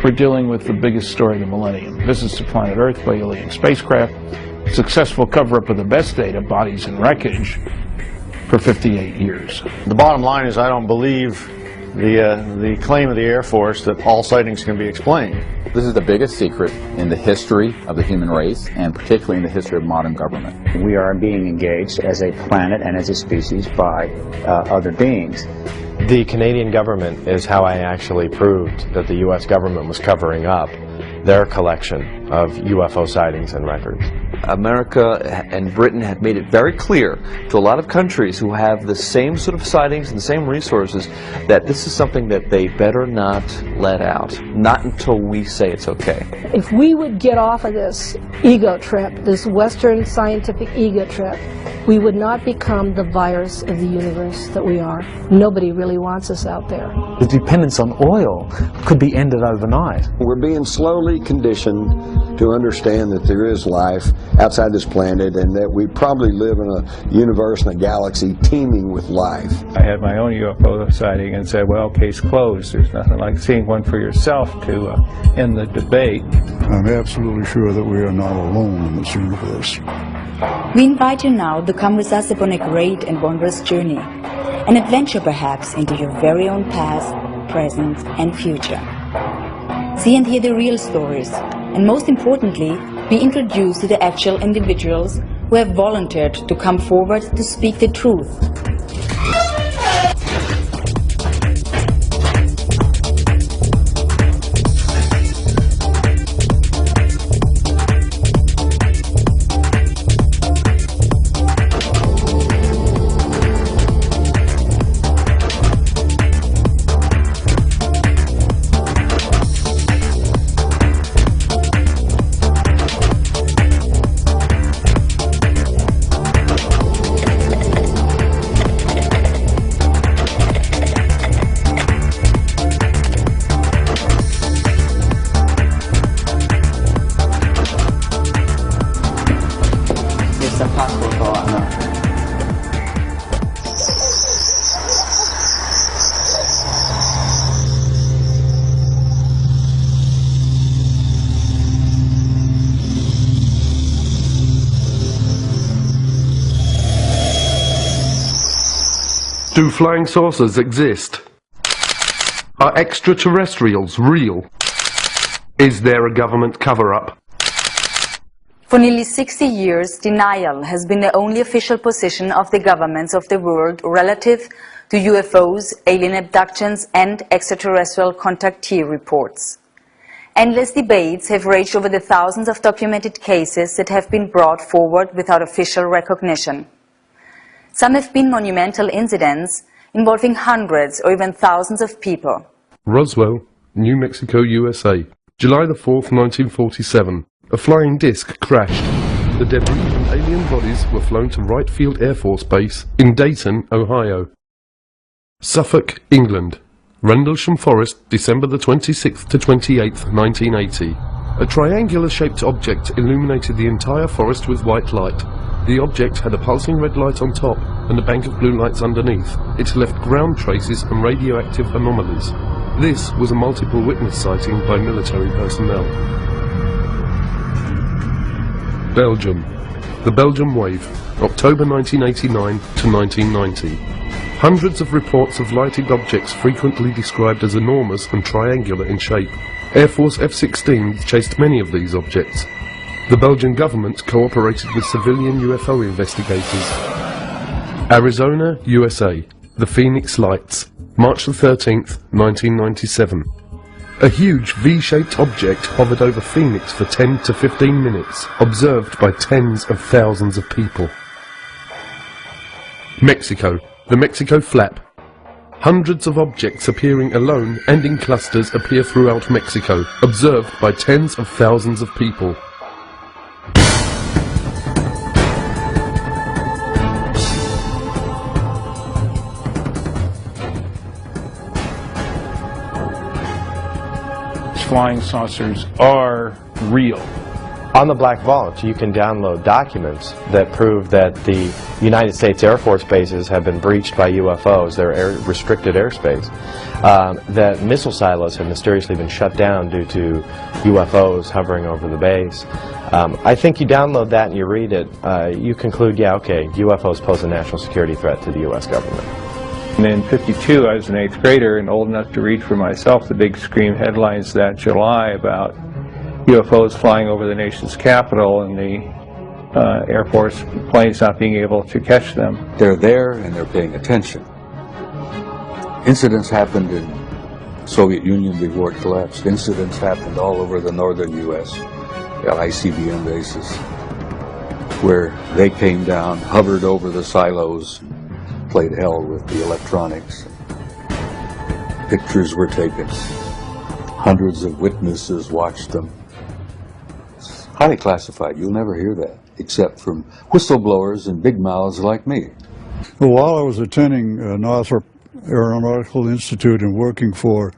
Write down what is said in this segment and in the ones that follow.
for dealing with the biggest story of the millennium, visits to planet Earth by alien spacecraft, successful cover-up of the best data, bodies and wreckage, for 58 years. The bottom line is I don't believe the claim of the Air Force that all sightings can be explained. This is the biggest secret in the history of the human race, and particularly in the history of modern government. We are being engaged as a planet and as a species by other beings. The Canadian government is how I actually proved that the U.S. government was covering up their collection of UFO sightings and records. America and Britain have made it very clear to a lot of countries who have the same sort of sightings and the same resources that this is something that they better not let out, not until we say it's okay. If we would get off of this ego trip, this Western scientific ego trip, we would not become the virus of the universe that we are. Nobody really wants us out there. The dependence on oil could be ended overnight. We're being slowly conditioned to understand that there is life outside this planet and that we probably live in a universe and a galaxy teeming with life. I had my own UFO sighting and said, well, case closed. There's nothing like seeing one for yourself to end the debate. I'm absolutely sure that we are not alone in this universe. We invite you now to come with us upon a great and wondrous journey, an adventure perhaps into your very own past, present and future. See and hear the real stories, and most importantly, be introduced to the actual individuals who have volunteered to come forward to speak the truth. Do flying saucers exist? Are extraterrestrials real? Is there a government cover-up? For nearly 60 years, denial has been the only official position of the governments of the world relative to UFOs, alien abductions and extraterrestrial contactee reports. Endless debates have raged over the thousands of documented cases that have been brought forward without official recognition. Some have been monumental incidents involving hundreds or even thousands of people. Roswell, New Mexico, USA. July the 4th, 1947. A flying disc crashed. The debris and alien bodies were flown to Wright Field Air Force Base in Dayton, Ohio. Suffolk, England. Rendlesham Forest, December the 26th to 28th, 1980. A triangular-shaped object illuminated the entire forest with white light. The object had a pulsing red light on top and a bank of blue lights underneath. It left ground traces and radioactive anomalies. This was a multiple witness sighting by military personnel. Belgium. The Belgium Wave, October 1989 to 1990. Hundreds of reports of lighted objects frequently described as enormous and triangular in shape. Air Force F-16s chased many of these objects. The Belgian government cooperated with civilian UFO investigators. Arizona, USA. The Phoenix Lights, March the 13th, 1997. A huge V-shaped object hovered over Phoenix for 10 to 15 minutes, observed by tens of thousands of people. Mexico. The Mexico Flap. Hundreds of objects appearing alone and in clusters appear throughout Mexico, observed by tens of thousands of people. Flying saucers are real. On the Black Vault, you can download documents that prove that the United States Air Force bases have been breached by UFOs, their restricted airspace, that missile silos have mysteriously been shut down due to UFOs hovering over the base. I think you download that and you read it, you conclude, yeah, okay, UFOs pose a national security threat to the U.S. government. And in '52, I was an 8th grader and old enough to read for myself the big scream headlines that July about UFOs flying over the nation's capital and the Air Force planes not being able to catch them. They're there and they're paying attention. Incidents happened in Soviet Union before it collapsed. Incidents happened all over the northern U.S. at ICBM bases, where they came down, hovered over the silos, played hell with the electronics. Pictures were taken. Hundreds of witnesses watched them. It's highly classified. You'll never hear that, except from whistleblowers and big mouths like me. Well, while I was attending Northrop Aeronautical Institute and working for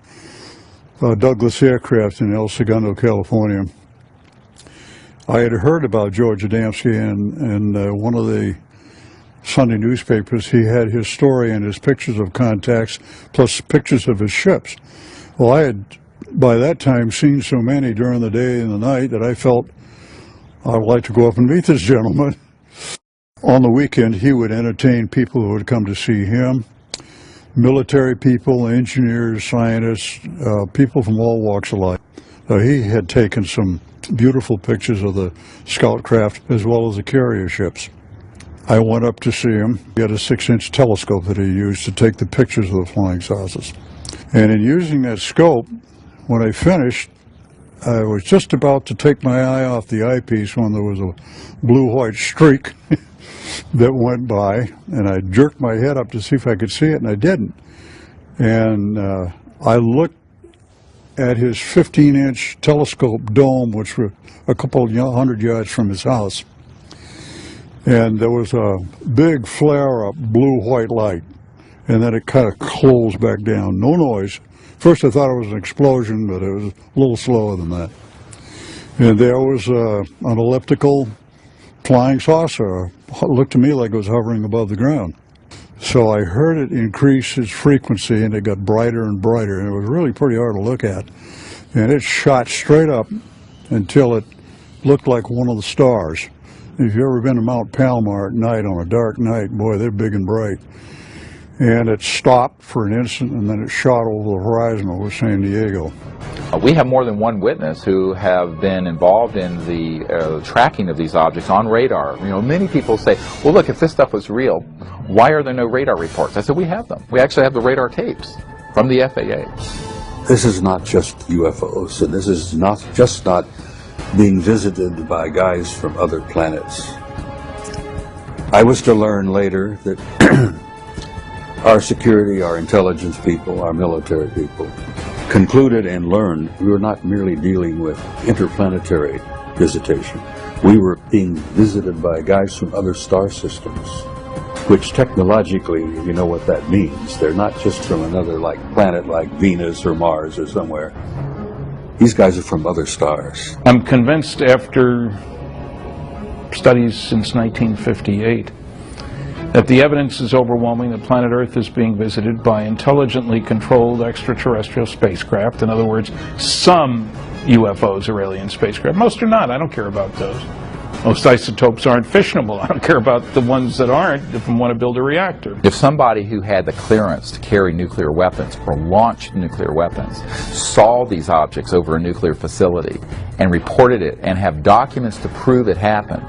Douglas Aircraft in El Segundo, California, I had heard about George Adamski, and one of the Sunday newspapers, he had his story and his pictures of contacts, plus pictures of his ships. Well, I had, by that time, seen so many during the day and the night that I felt I would like to go up and meet this gentleman. On the weekend, he would entertain people who would come to see him, military people, engineers, scientists, people from all walks of life. He had taken some beautiful pictures of the scout craft as well as the carrier ships. I went up to see him. He had a 6-inch telescope that he used to take the pictures of the flying saucers. And in using that scope, when I finished, I was just about to take my eye off the eyepiece when there was a blue-white streak that went by, and I jerked my head up to see if I could see it, and I didn't. And I looked at his 15-inch telescope dome, which was a couple of 100 yards from his house. And there was a big flare-up blue-white light, and then it kind of closed back down. No noise. First I thought it was an explosion, but it was a little slower than that. And there was an elliptical flying saucer. It looked to me like it was hovering above the ground. So I heard it increase its frequency, and it got brighter and brighter, and it was really pretty hard to look at. And it shot straight up until it looked like one of the stars. If you've ever been to Mount Palomar at night on a dark night, boy, they're big and bright. And it stopped for an instant, and then it shot over the horizon over San Diego. We have more than one witness who have been involved in the tracking of these objects on radar. You know, many people say, well, look, if this stuff was real, why are there no radar reports? I said, we have them. We actually have the radar tapes from the FAA. This is not just UFOs, and this is not being visited by guys from other planets. I was to learn later that our security, our intelligence people, our military people concluded and learned we were not merely dealing with interplanetary visitation. We were being visited by guys from other star systems, which technologically, you know what that means. They're not just from another planet like Venus or Mars or somewhere. These guys are from other stars. I'm convinced after studies since 1958 that the evidence is overwhelming that planet Earth is being visited by intelligently controlled extraterrestrial spacecraft. In other words, some UFOs are alien spacecraft. Most are not. I don't care about those. Most isotopes aren't fissionable. I don't care about the ones that aren't if we want to build a reactor. If somebody who had the clearance to carry nuclear weapons or launch nuclear weapons saw these objects over a nuclear facility and reported it and have documents to prove it happened,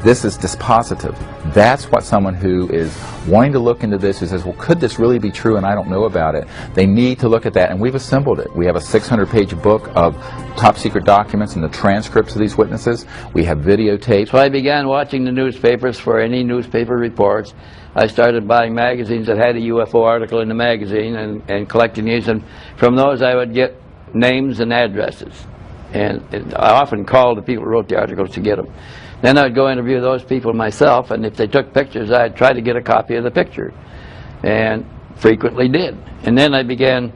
this is dispositive. That's what someone who is wanting to look into this, who says, well, could this really be true and I don't know about it? They need to look at that, and we've assembled it. We have a 600-page book of top secret documents and the transcripts of these witnesses. We have videotapes. So I began watching the newspapers for any newspaper reports. I started buying magazines that had a UFO article in the magazine and collecting these, and from those I would get names and addresses. And I often called the people who wrote the articles to get them. Then I'd go interview those people myself, and if they took pictures, I'd try to get a copy of the picture, and frequently did. And then I began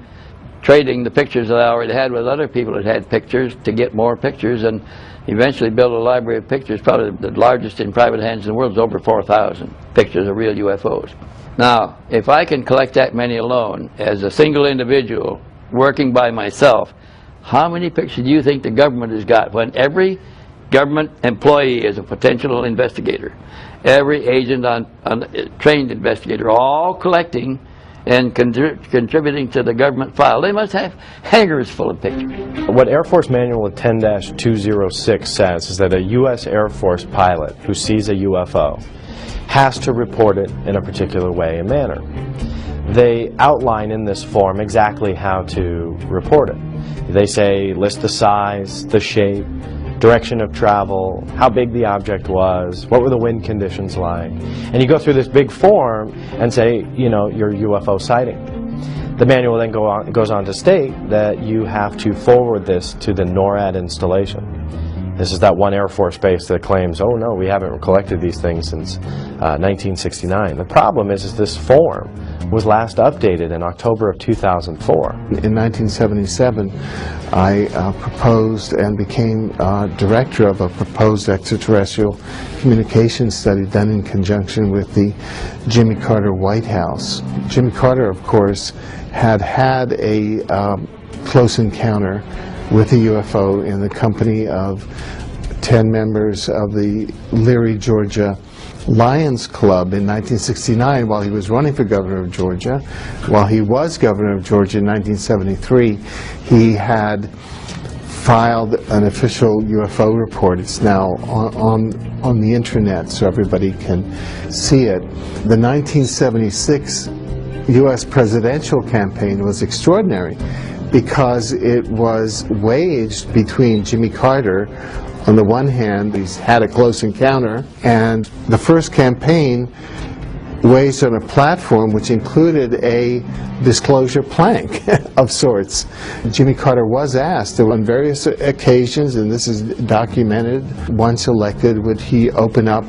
trading the pictures that I already had with other people that had pictures to get more pictures, and eventually built a library of pictures, probably the largest in private hands in the world. It's over 4,000 pictures of real UFOs. Now, if I can collect that many alone as a single individual working by myself, how many pictures do you think the government has got when every government employee is a potential investigator, every agent on trained investigator, all collecting and contributing to the government file? They must have hangars full of pictures. What Air Force Manual 10-206 says is that a U.S. Air Force pilot who sees a UFO has to report it in a particular way and manner. They outline in this form exactly how to report it. They say list the size, the shape, direction of travel, how big the object was, what were the wind conditions like. And you go through this big form and say, you know, your UFO sighting. The manual then goes on to state that you have to forward this to the NORAD installation. This is that one Air Force base that claims, oh no, we haven't collected these things since 1969. The problem is this form was last updated in October of 2004. In 1977, I proposed and became director of a proposed extraterrestrial communication study done in conjunction with the Jimmy Carter White House. Jimmy Carter, of course, had a close encounter with a UFO in the company of 10 members of the Leary, Georgia Lions Club in 1969 while he was running for governor of Georgia. While he was governor of Georgia in 1973, he had filed an official UFO report. It's now on the internet so everybody can see it. The 1976 U.S. presidential campaign was extraordinary because it was waged between Jimmy Carter, on the one hand, he's had a close encounter, and the first campaign waged on a platform which included a disclosure plank of sorts. Jimmy Carter was asked on various occasions, and this is documented, once elected, would he open up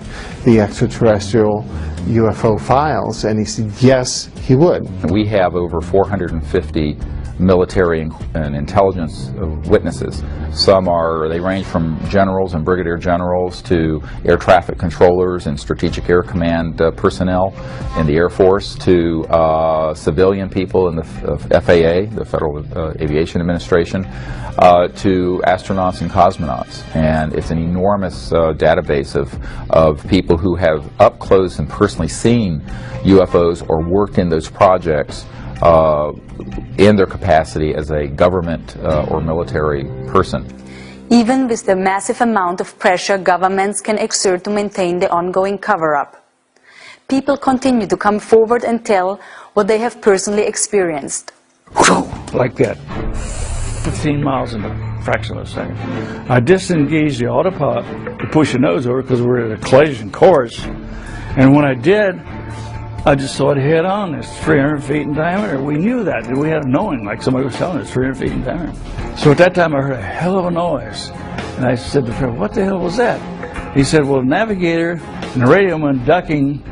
the extraterrestrial UFO files, and he said yes, he would. We have over 450 military and intelligence witnesses. They range from generals and brigadier generals to air traffic controllers and strategic air command personnel in the Air Force to civilian people in the FAA, the Federal Aviation Administration, to astronauts and cosmonauts. And it's an enormous database of people who have up close and personally seen UFOs or worked in those projects in their capacity as a government or military person. Even with the massive amount of pressure governments can exert to maintain the ongoing cover-up, people continue to come forward and tell what they have personally experienced. Like that, 15 miles in a fraction of a second. I disengaged the autopilot to push the nose over because we're at a collision course, and when I did, I just saw it head on. It's 300 feet in diameter. We knew that. We had a knowing, like somebody was telling us, 300 feet in diameter. So at that time, I heard a hell of a noise. And I said to Fred, what the hell was that? He said, well, the navigator and the radioman ducking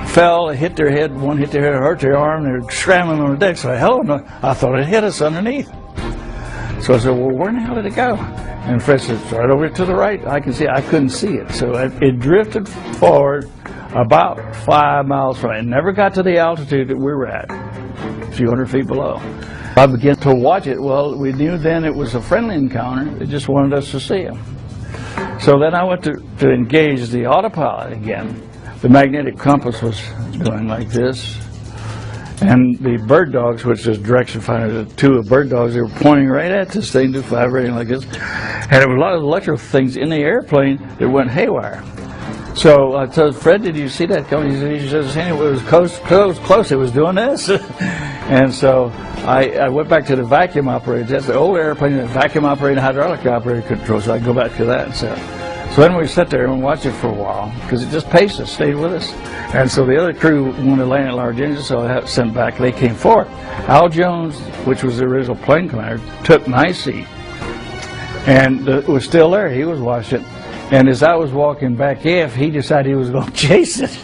fell, hit their head. One hit their head, hurt their arm. They were scrambling on the deck. So I thought it hit us underneath. So I said, well, where in the hell did it go? And Fred said, it's right over to the right. I can see it. I couldn't see it. So it drifted forward about 5 miles from it. It never got to the altitude that we were at, a few hundred feet below. I began to watch it. Well, we knew then it was a friendly encounter. They just wanted us to see him. So then I went to engage the autopilot again. The magnetic compass was going like this. And the bird dogs, which is direction finder, the two bird dogs, they were pointing right at this thing, just vibrating like this. And there were a lot of electrical things in the airplane that went haywire. So I told Fred, did you see that coming? He says, it was close, it was doing this. And so I went back to the vacuum operator. That's the old airplane, the vacuum operator, hydraulic operator control, so I go back to that. So then we sat there and watched it for a while, because it just paced us, stayed with us. And so the other crew wanted to land at large engines, so I had sent back. They came forward. Al Jones, which was the original plane commander, took my seat. And it was still there. He was watching it. And as I was walking back aft, he decided he was going to chase it.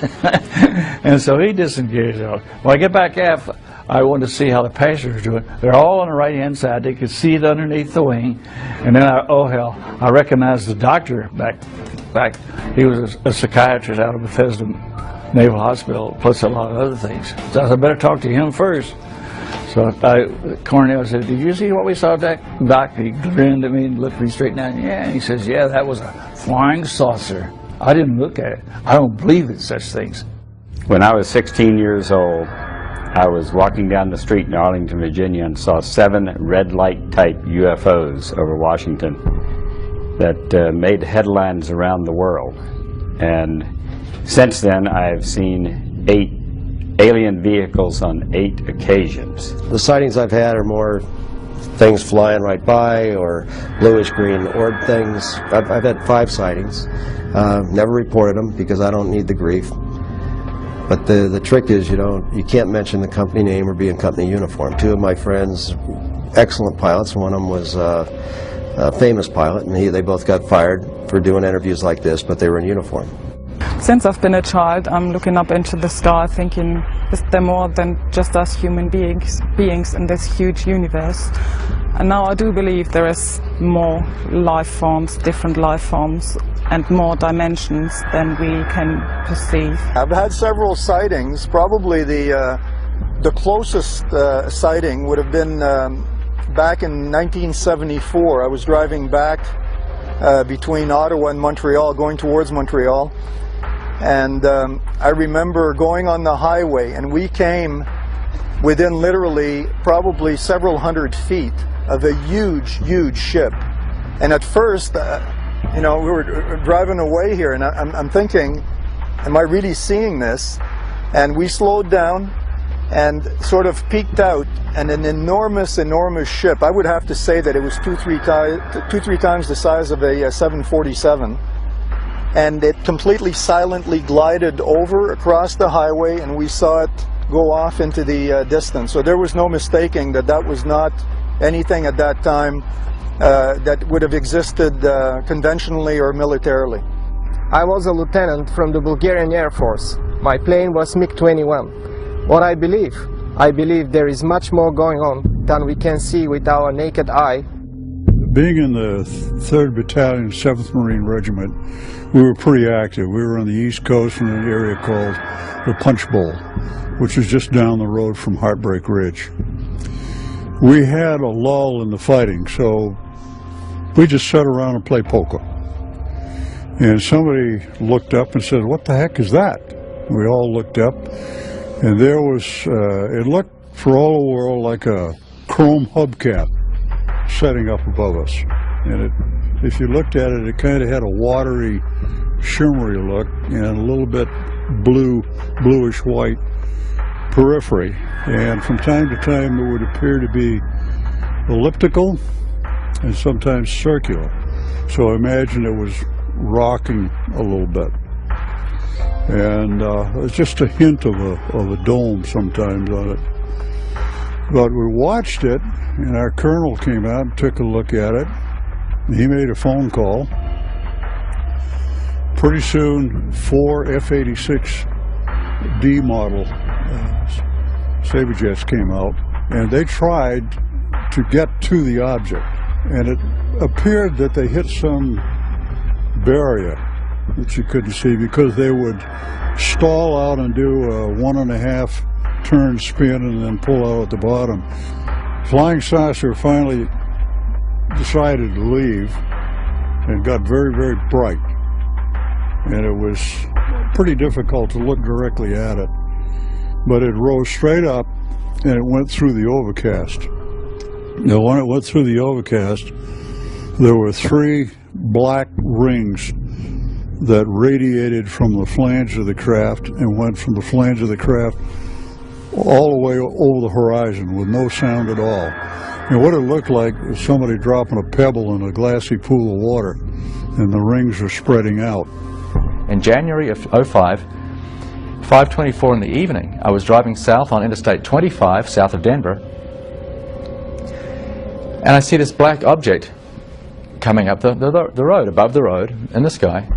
And so he disengaged. When I get back aft, I wanted to see how the passengers were doing. They're all on the right-hand side. They could see it underneath the wing. And then, oh hell, I recognized the doctor back. He was a psychiatrist out of Bethesda Naval Hospital, plus a lot of other things. So I said, I better talk to him first. So Cornell said, did you see what we saw, Doc? He grinned at me and looked me straight down. Yeah, and he says, yeah, that was a flying saucer. I didn't look at it. I don't believe in such things. When I was 16 years old, I was walking down the street in Arlington, Virginia, and saw 7 red light type UFOs over Washington that made headlines around the world. And since then, I've seen 8 alien vehicles on 8 occasions. The sightings I've had are more things flying right by or bluish-green orb things. I've had 5 sightings. Never reported them because I don't need the grief. But the trick is you can't mention the company name or be in company uniform. 2 of my friends, excellent pilots, one of them was a famous pilot, and they both got fired for doing interviews like this, but they were in uniform. Since I've been a child, I'm looking up into the sky thinking, is there more than just us human beings in this huge universe? And now I do believe there is more life forms, different life forms, and more dimensions than we can perceive. I've had several sightings. Probably the closest sighting would have been back in 1974. I was driving back between Ottawa and Montreal, going towards Montreal. And I remember going on the highway, and we came within literally probably several hundred feet of a huge, huge ship. And at first, we were driving away here, and I'm thinking, am I really seeing this? And we slowed down and sort of peeked out, and an enormous, enormous ship. I would have to say that it was two, three times the size of a 747. And it completely silently glided over across the highway, and we saw it go off into the distance. So there was no mistaking that that was not anything at that time that would have existed conventionally or militarily. I was a lieutenant from the Bulgarian Air Force. My plane was MiG-21. What I believe there is much more going on than we can see with our naked eye. Being in the 3rd Battalion, 7th Marine Regiment, we were pretty active. We were on the East Coast in an area called the Punch Bowl, which is just down the road from Heartbreak Ridge. We had a lull in the fighting, so we just sat around and played poker. And somebody looked up and said, "What the heck is that?" We all looked up, and there was, it looked for all the world like a chrome hubcap setting up above us. And if you looked at it, it kind of had a watery, shimmery look and a little bit bluish-white periphery. And from time to time, it would appear to be elliptical and sometimes circular. So imagine it was rocking a little bit. And it's just a hint of a dome sometimes on it. But we watched it, and our colonel came out and took a look at it. He made a phone call. Pretty soon, 4 F-86D model Sabre jets came out, and they tried to get to the object. And it appeared that they hit some barrier that you couldn't see, because they would stall out and do a 1.5 turn spin and then pull out at the bottom. Flying saucer finally decided to leave and got very, very bright. And it was pretty difficult to look directly at it. But it rose straight up and it went through the overcast. Now, when it went through the overcast, there were 3 black rings that radiated from the flange of the craft and went from the flange of the craft all the way over the horizon with no sound at all. And what it looked like was somebody dropping a pebble in a glassy pool of water, and the rings were spreading out. In January of 05, 5:24 in the evening, I was driving south on Interstate 25, south of Denver, and I see this black object coming up the road, above the road, in the sky.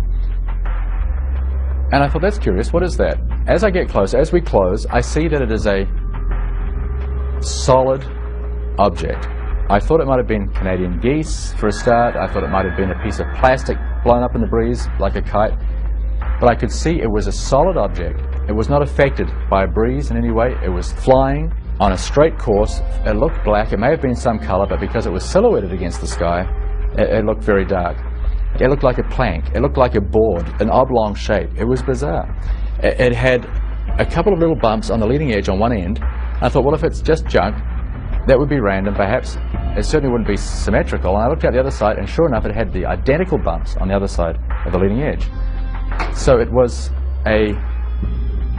And I thought, that's curious, what is that? As I get close, as we close, I see that it is a solid object. I thought it might have been Canadian geese for a start. I thought it might have been a piece of plastic blown up in the breeze like a kite. But I could see it was a solid object. It was not affected by a breeze in any way. It was flying on a straight course. It looked black. It may have been some color, but because it was silhouetted against the sky, it looked very dark. It looked like a plank. It looked like a board, an oblong shape. It was bizarre. It had a couple of little bumps on the leading edge on one end. I thought, well, if it's just junk, that would be random, perhaps. It certainly wouldn't be symmetrical. And I looked at the other side, and sure enough, it had the identical bumps on the other side of the leading edge. So it was an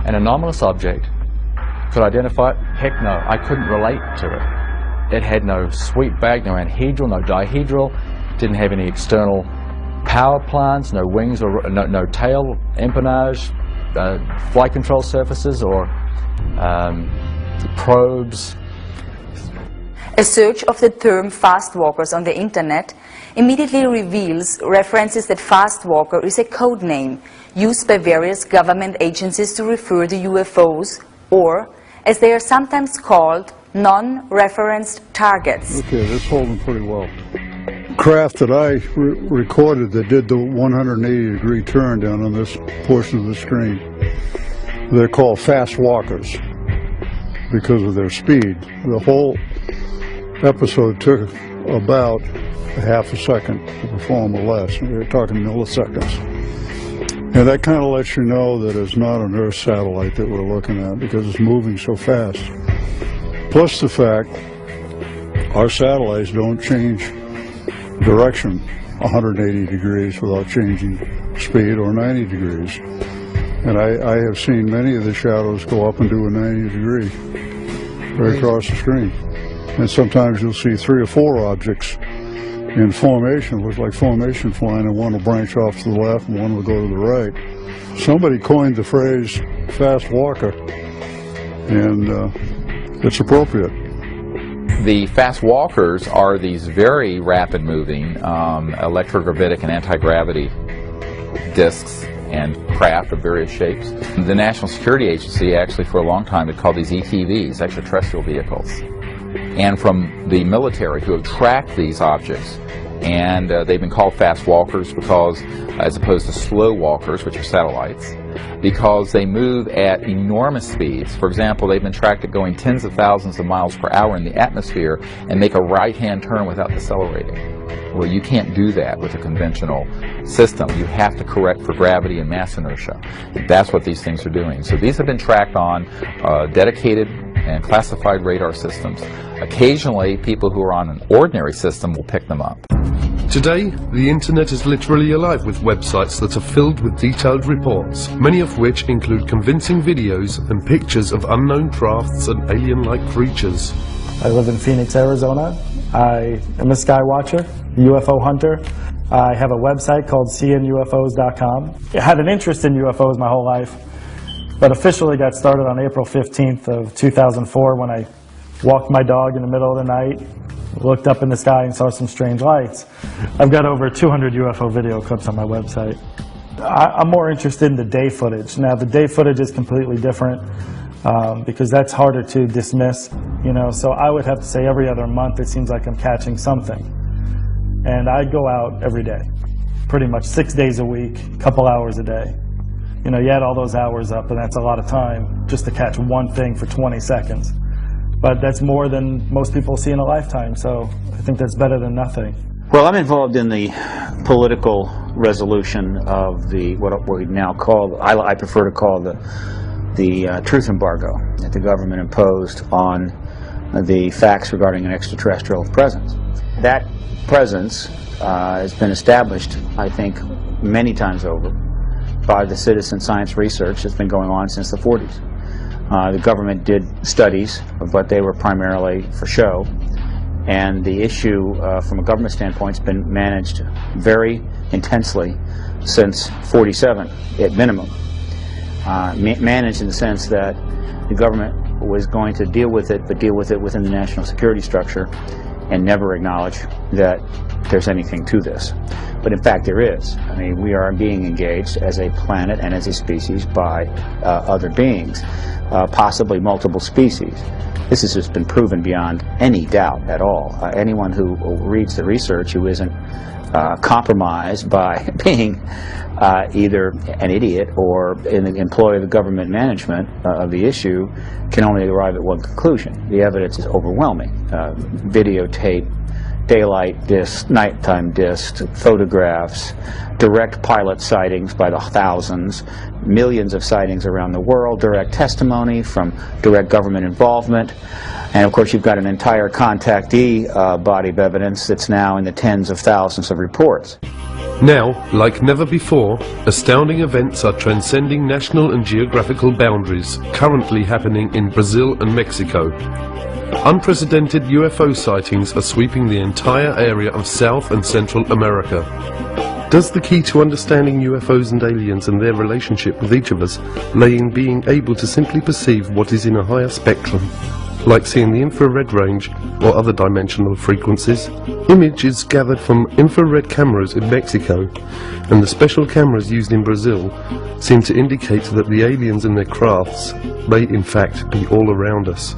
anomalous object. Could I identify it? Heck no, I couldn't relate to it. It had no sweep back, no anhedral, no dihedral, didn't have any external power plants, no wings or no tail empennage, flight control surfaces or probes. A search of the term fast walkers on the internet immediately reveals references that fast walker is a code name used by various government agencies to refer to UFOs, or, as they are sometimes called, non-referenced targets. Okay, this holding pretty well. Craft that I recorded that did the 180-degree turn down on this portion of the screen, they're called fast walkers because of their speed. The whole episode took about a half a second to perform or less. We're talking milliseconds. And that kind of lets you know that it's not an Earth satellite that we're looking at because it's moving so fast. Plus the fact our satellites don't change direction 180 degrees without changing speed, or 90 degrees. And I have seen many of the shadows go up and do a 90 degree right across the screen. And sometimes you'll see 3 or 4 objects in formation. It looks like formation flying, and one will branch off to the left and one will go to the right. Somebody coined the phrase fast walker, and it's appropriate. The fast walkers are these very rapid moving electrogravitic and anti-gravity discs and craft of various shapes. The National Security Agency actually for a long time had called these ETVs, extraterrestrial vehicles. And from the military who have tracked these objects, and they've been called fast walkers because, as opposed to slow walkers, which are satellites, because they move at enormous speeds. For example, they've been tracked at going tens of thousands of miles per hour in the atmosphere and make a right-hand turn without decelerating. Well, you can't do that with a conventional system. You have to correct for gravity and mass inertia. That's what these things are doing. So these have been tracked on dedicated and classified radar systems. Occasionally, people who are on an ordinary system will pick them up. Today, the internet is literally alive with websites that are filled with detailed reports, many of which include convincing videos and pictures of unknown crafts and alien-like creatures. I live in Phoenix, Arizona. I am a sky watcher, UFO hunter. I have a website called seeingufos.com. I had an interest in UFOs my whole life, but officially got started on April 15th of 2004 when I walked my dog in the middle of the night, looked up in the sky and saw some strange lights. I've got over 200 UFO video clips on my website. I'm more interested in the day footage. Now, the day footage is completely different because that's harder to dismiss, you know, so I would have to say every other month it seems like I'm catching something. And I go out every day, pretty much 6 days a week, a couple hours a day. You know, you add all those hours up and that's a lot of time just to catch one thing for 20 seconds. But that's more than most people see in a lifetime, so I think that's better than nothing. Well, I'm involved in the political resolution of what we now call, I prefer to call the truth embargo that the government imposed on the facts regarding an extraterrestrial presence. That presence has been established, I think, many times over by the citizen science research that's been going on since the 40s. The government did studies, but they were primarily for show. And the issue, from a government standpoint, has been managed very intensely since '47, at minimum. Managed in the sense that the government was going to deal with it, but deal with it within the national security structure, and never acknowledge that there's anything to this. But in fact there is. I mean, we are being engaged as a planet and as a species by other beings, possibly multiple species. This has just been proven beyond any doubt at all. Anyone who reads the research who isn't compromised by being either an idiot or in the employ of the government management of the issue can only arrive at one conclusion. The evidence is overwhelming. Videotape, daylight discs, nighttime discs, photographs, direct pilot sightings by the thousands, millions of sightings around the world, direct testimony from direct government involvement, and of course you've got an entire contactee body of evidence that's now in the tens of thousands of reports. Now, like never before, astounding events are transcending national and geographical boundaries, currently happening in Brazil and Mexico. Unprecedented UFO sightings are sweeping the entire area of South and Central America. Does the key to understanding UFOs and aliens and their relationship with each of us lay in being able to simply perceive what is in a higher spectrum, like seeing the infrared range or other dimensional frequencies? Images gathered from infrared cameras in Mexico and the special cameras used in Brazil seem to indicate that the aliens and their crafts may in fact be all around us.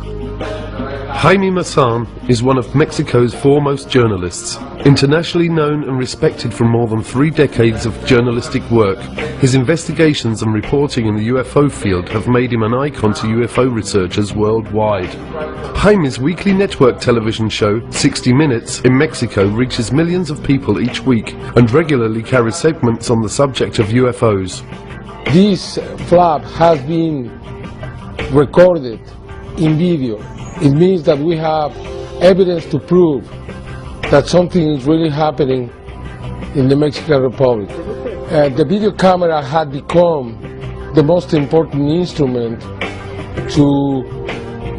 Jaime Maussan is one of Mexico's foremost journalists. Internationally known and respected for more than 3 decades of journalistic work, his investigations and reporting in the UFO field have made him an icon to UFO researchers worldwide. Jaime's weekly network television show, 60 Minutes, in Mexico reaches millions of people each week and regularly carries segments on the subject of UFOs. This flap has been recorded in video. It means that we have evidence to prove that something is really happening in the Mexican Republic. The video camera had become the most important instrument to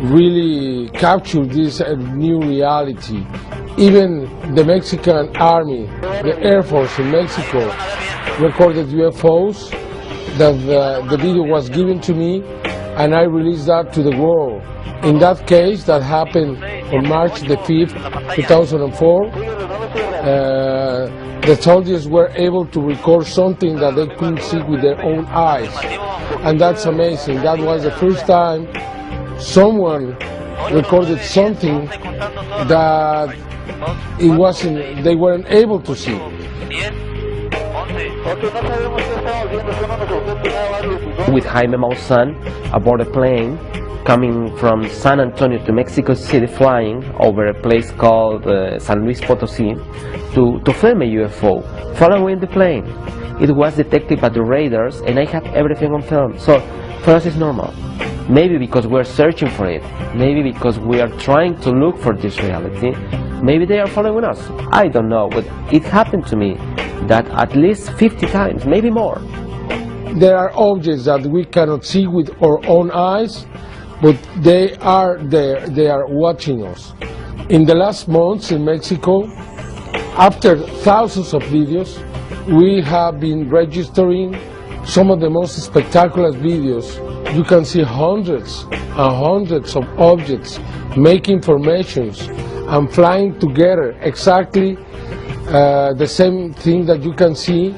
really capture this new reality. Even the Mexican Army, the Air Force in Mexico, recorded UFOs. That the video was given to me, and I released that to the world. In that case, that happened on March the 5th, 2004, the soldiers were able to record something that they couldn't see with their own eyes. And that's amazing. That was the first time someone recorded something that they weren't able to see. With Jaime Maussan aboard a plane coming from San Antonio to Mexico City, flying over a place called San Luis Potosí to film a UFO, following the plane. It was detected by the radars and I have everything on film. So for us it's normal. Maybe because we're searching for it, maybe because we are trying to look for this reality, maybe they are following us. I don't know, but it happened to me that at least 50 times, maybe more. There are objects that we cannot see with our own eyes, but they are there, they are watching us. In the last months in Mexico, after thousands of videos, we have been registering some of the most spectacular videos. You can see hundreds and hundreds of objects making formations and flying together, exactly the same thing that you can see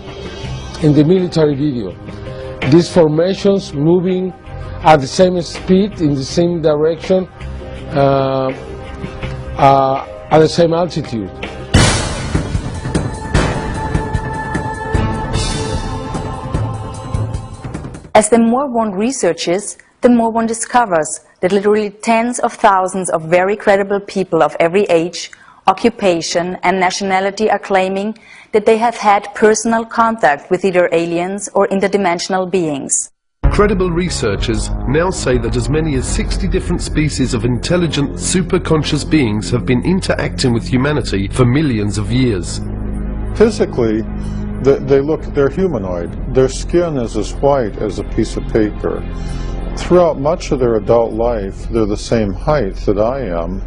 in the military video. These formations moving at the same speed, in the same direction, at the same altitude. As the more one researches, the more one discovers that literally tens of thousands of very credible people of every age, occupation and nationality are claiming that they have had personal contact with either aliens or interdimensional beings. Credible researchers now say that as many as 60 different species of intelligent, superconscious beings have been interacting with humanity for millions of years. Physically, they're humanoid. Their skin is as white as a piece of paper. Throughout much of their adult life, they're the same height that I am,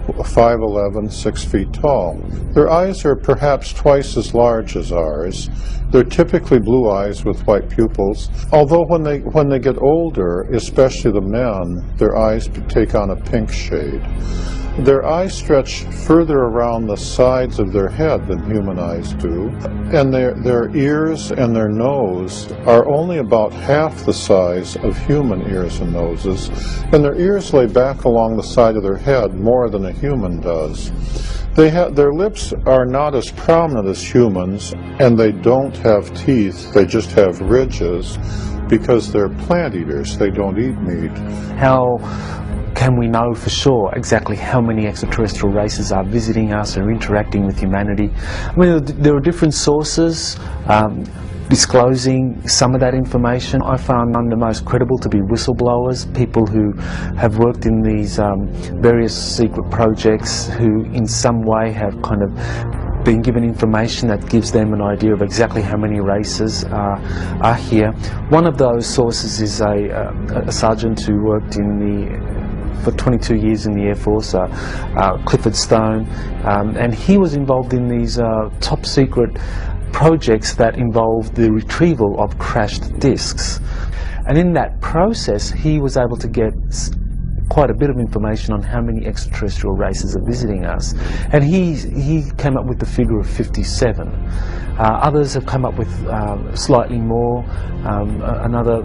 5'11", 6 feet tall. Their eyes are perhaps twice as large as ours. They're typically blue eyes with white pupils, although when they get older, especially the men, their eyes take on a pink shade. Their eyes stretch further around the sides of their head than human eyes do, and their ears and their nose are only about half the size of human ears and noses, and their ears lay back along the side of their head more than a human does. Their lips are not as prominent as humans, and they don't have teeth, they just have ridges, because they're plant eaters, they don't eat meat. How can we know for sure exactly how many extraterrestrial races are visiting us or interacting with humanity? I mean, there are different sources disclosing some of that information. I found none the most credible to be whistleblowers, people who have worked in these various secret projects, who in some way have kind of been given information that gives them an idea of exactly how many races are here. One of those sources is a sergeant who worked for 22 years in the Air Force, Clifford Stone, and he was involved in these top secret projects that involved the retrieval of crashed discs. And in that process, he was able to get quite a bit of information on how many extraterrestrial races are visiting us. And he came up with the figure of 57. Others have come up with slightly more. Another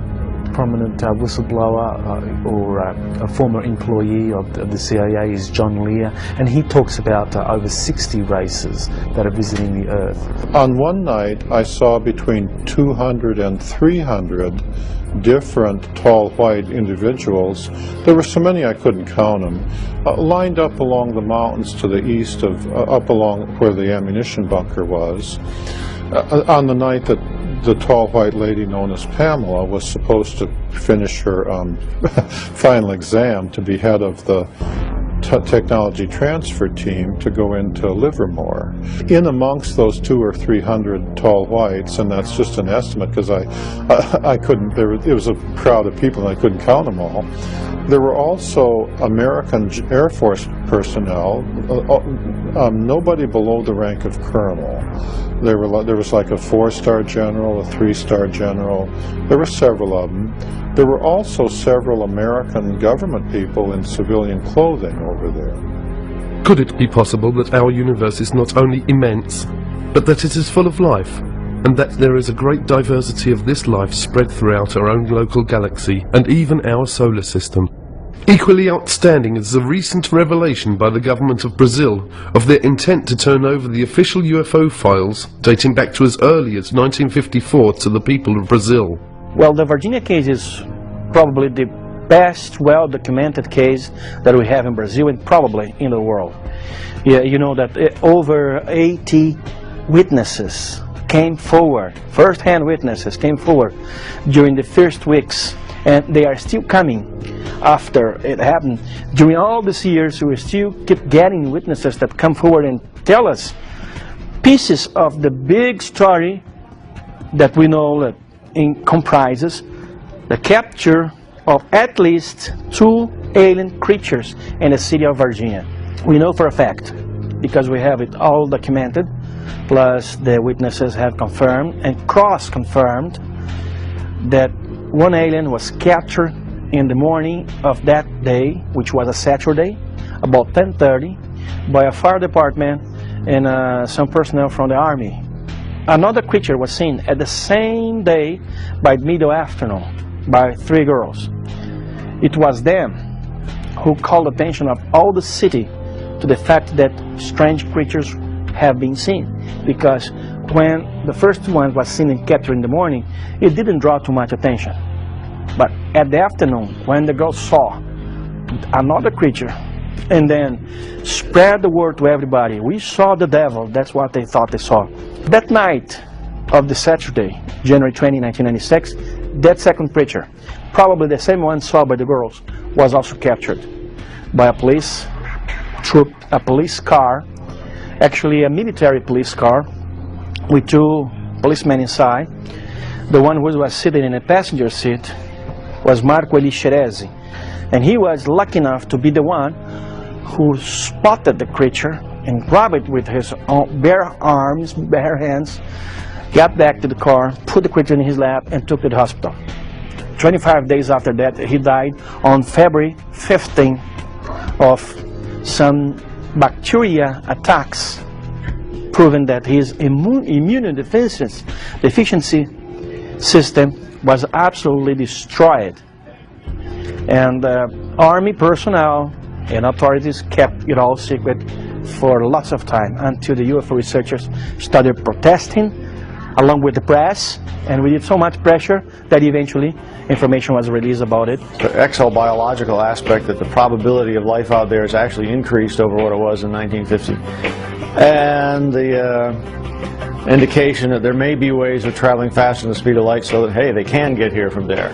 prominent whistleblower or a former employee of the CIA is John Lear, and he talks about over 60 races that are visiting the Earth. On one night, I saw between 200 and 300 different tall white individuals. There were so many I couldn't count them, lined up along the mountains to the east of, up along where the ammunition bunker was. On the night that the tall white lady known as Pamela was supposed to finish her final exam to be head of the technology transfer team to go into Livermore. In amongst those 200 or 300 tall whites, and that's just an estimate because I couldn't, it was a crowd of people and I couldn't count them all. There were also American Air Force personnel, nobody below the rank of colonel. There was like a 4-star general, a 3-star general. There were several of them. There were also several American government people in civilian clothing over there. Could it be possible that our universe is not only immense, but that it is full of life, and that there is a great diversity of this life spread throughout our own local galaxy and even our solar system? Equally outstanding is the recent revelation by the government of Brazil of their intent to turn over the official UFO files dating back to as early as 1954 to the people of Brazil. Well, the Virginia case is probably the best well-documented case that we have in Brazil and probably in the world. Yeah, you know that over 80 witnesses came forward, first-hand witnesses came forward during the first weeks, and they are still coming after it happened. During all these years, we still keep getting witnesses that come forward and tell us pieces of the big story that we know that comprises the capture of at least 2 alien creatures in the city of Virginia. We know for a fact, because we have it all documented, plus the witnesses have confirmed and cross-confirmed that one alien was captured in the morning of that day, which was a Saturday, about 10:30, by a fire department and some personnel from the army. Another creature was seen at the same day by middle afternoon by 3 girls. It was them who called the attention of all the city to the fact that strange creatures have been seen, because when the first one was seen and captured in the morning, it didn't draw too much attention. But at the afternoon, when the girls saw another creature and then spread the word to everybody, we saw the devil, that's what they thought they saw. That night of the Saturday, January 20, 1996, that second creature, probably the same one saw by the girls, was also captured by a police troop, a police car, actually a military police car with 2 policemen inside. The one who was sitting in a passenger seat was Marco Elixerezi, and he was lucky enough to be the one who spotted the creature and grabbed it with his own bare arms, bare hands, got back to the car, put the creature in his lap, and took to the hospital. 25 days after that, he died on February 15 of some bacteria attacks, proving that his immune deficiency system was absolutely destroyed. And army personnel and authorities kept it all secret for lots of time until the UFO researchers started protesting along with the press, and we did so much pressure that eventually information was released about it. The exobiological aspect, that the probability of life out there has actually increased over what it was in 1950. And the indication that there may be ways of traveling faster than the speed of light so that, hey, they can get here from there.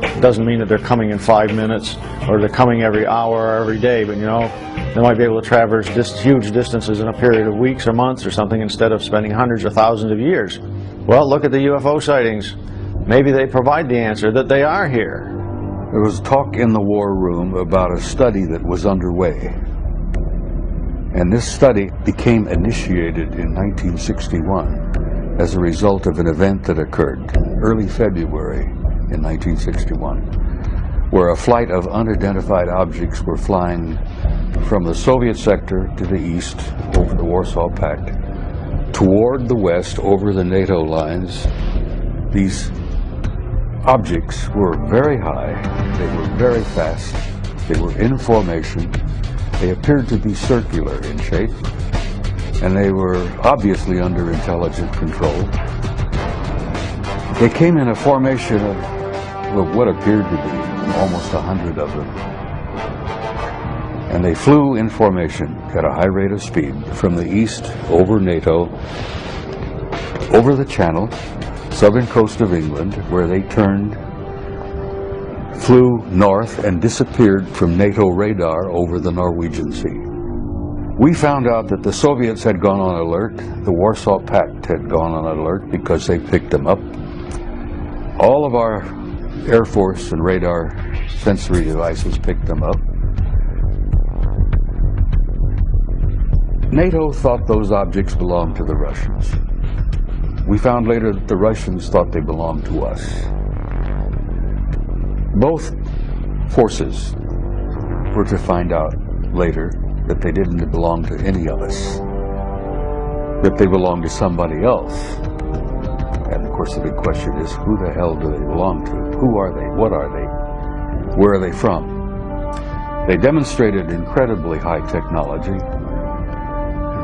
It doesn't mean that they're coming in 5 minutes or they're coming every hour or every day, but you know, they might be able to traverse huge distances in a period of weeks or months or something instead of spending hundreds or thousands of years. Well, look at the UFO sightings. Maybe they provide the answer that they are here. There was talk in the war room about a study that was underway. And this study became initiated in 1961 as a result of an event that occurred early February in 1961, where a flight of unidentified objects were flying from the Soviet sector to the east over the Warsaw Pact, toward the west over the NATO lines. These objects were very high, they were very fast, they were in formation, they appeared to be circular in shape, and they were obviously under intelligent control. They came in a formation of what appeared to be almost 100 of them. And they flew in formation at a high rate of speed from the east over NATO, over the Channel, southern coast of England, where they turned, flew north and disappeared from NATO radar over the Norwegian Sea. We found out that the Soviets had gone on alert, the Warsaw Pact had gone on alert because they picked them up. All of our Air Force and radar sensory devices picked them up. NATO thought those objects belonged to the Russians. We found later that the Russians thought they belonged to us. Both forces were to find out later that they didn't belong to any of us, that they belonged to somebody else. And of course the big question is, who the hell do they belong to? Who are they? What are they? Where are they from? They demonstrated incredibly high technology.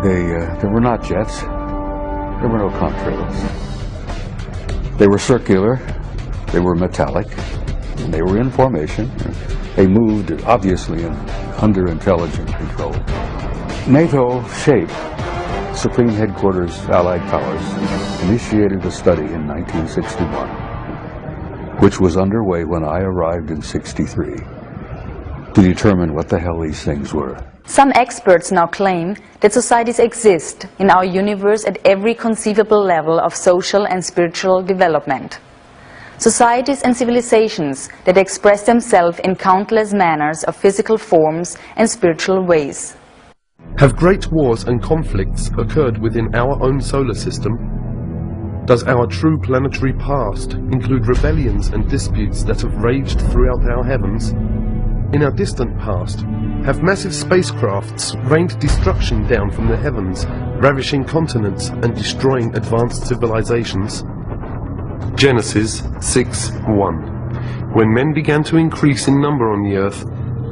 They were not jets. There were no contrails. They were circular. They were metallic. And they were in formation. They moved, obviously, under intelligent control. NATO SHAPE, Supreme Headquarters Allied Powers, initiated a study in 1961, which was underway when I arrived in '63, to determine what the hell these things were. Some experts now claim that societies exist in our universe at every conceivable level of social and spiritual development. Societies and civilizations that express themselves in countless manners of physical forms and spiritual ways. Have great wars and conflicts occurred within our own solar system? Does our true planetary past include rebellions and disputes that have raged throughout our heavens? In our distant past, have massive spacecrafts rained destruction down from the heavens, ravishing continents and destroying advanced civilizations? Genesis 6:1. When men began to increase in number on the earth,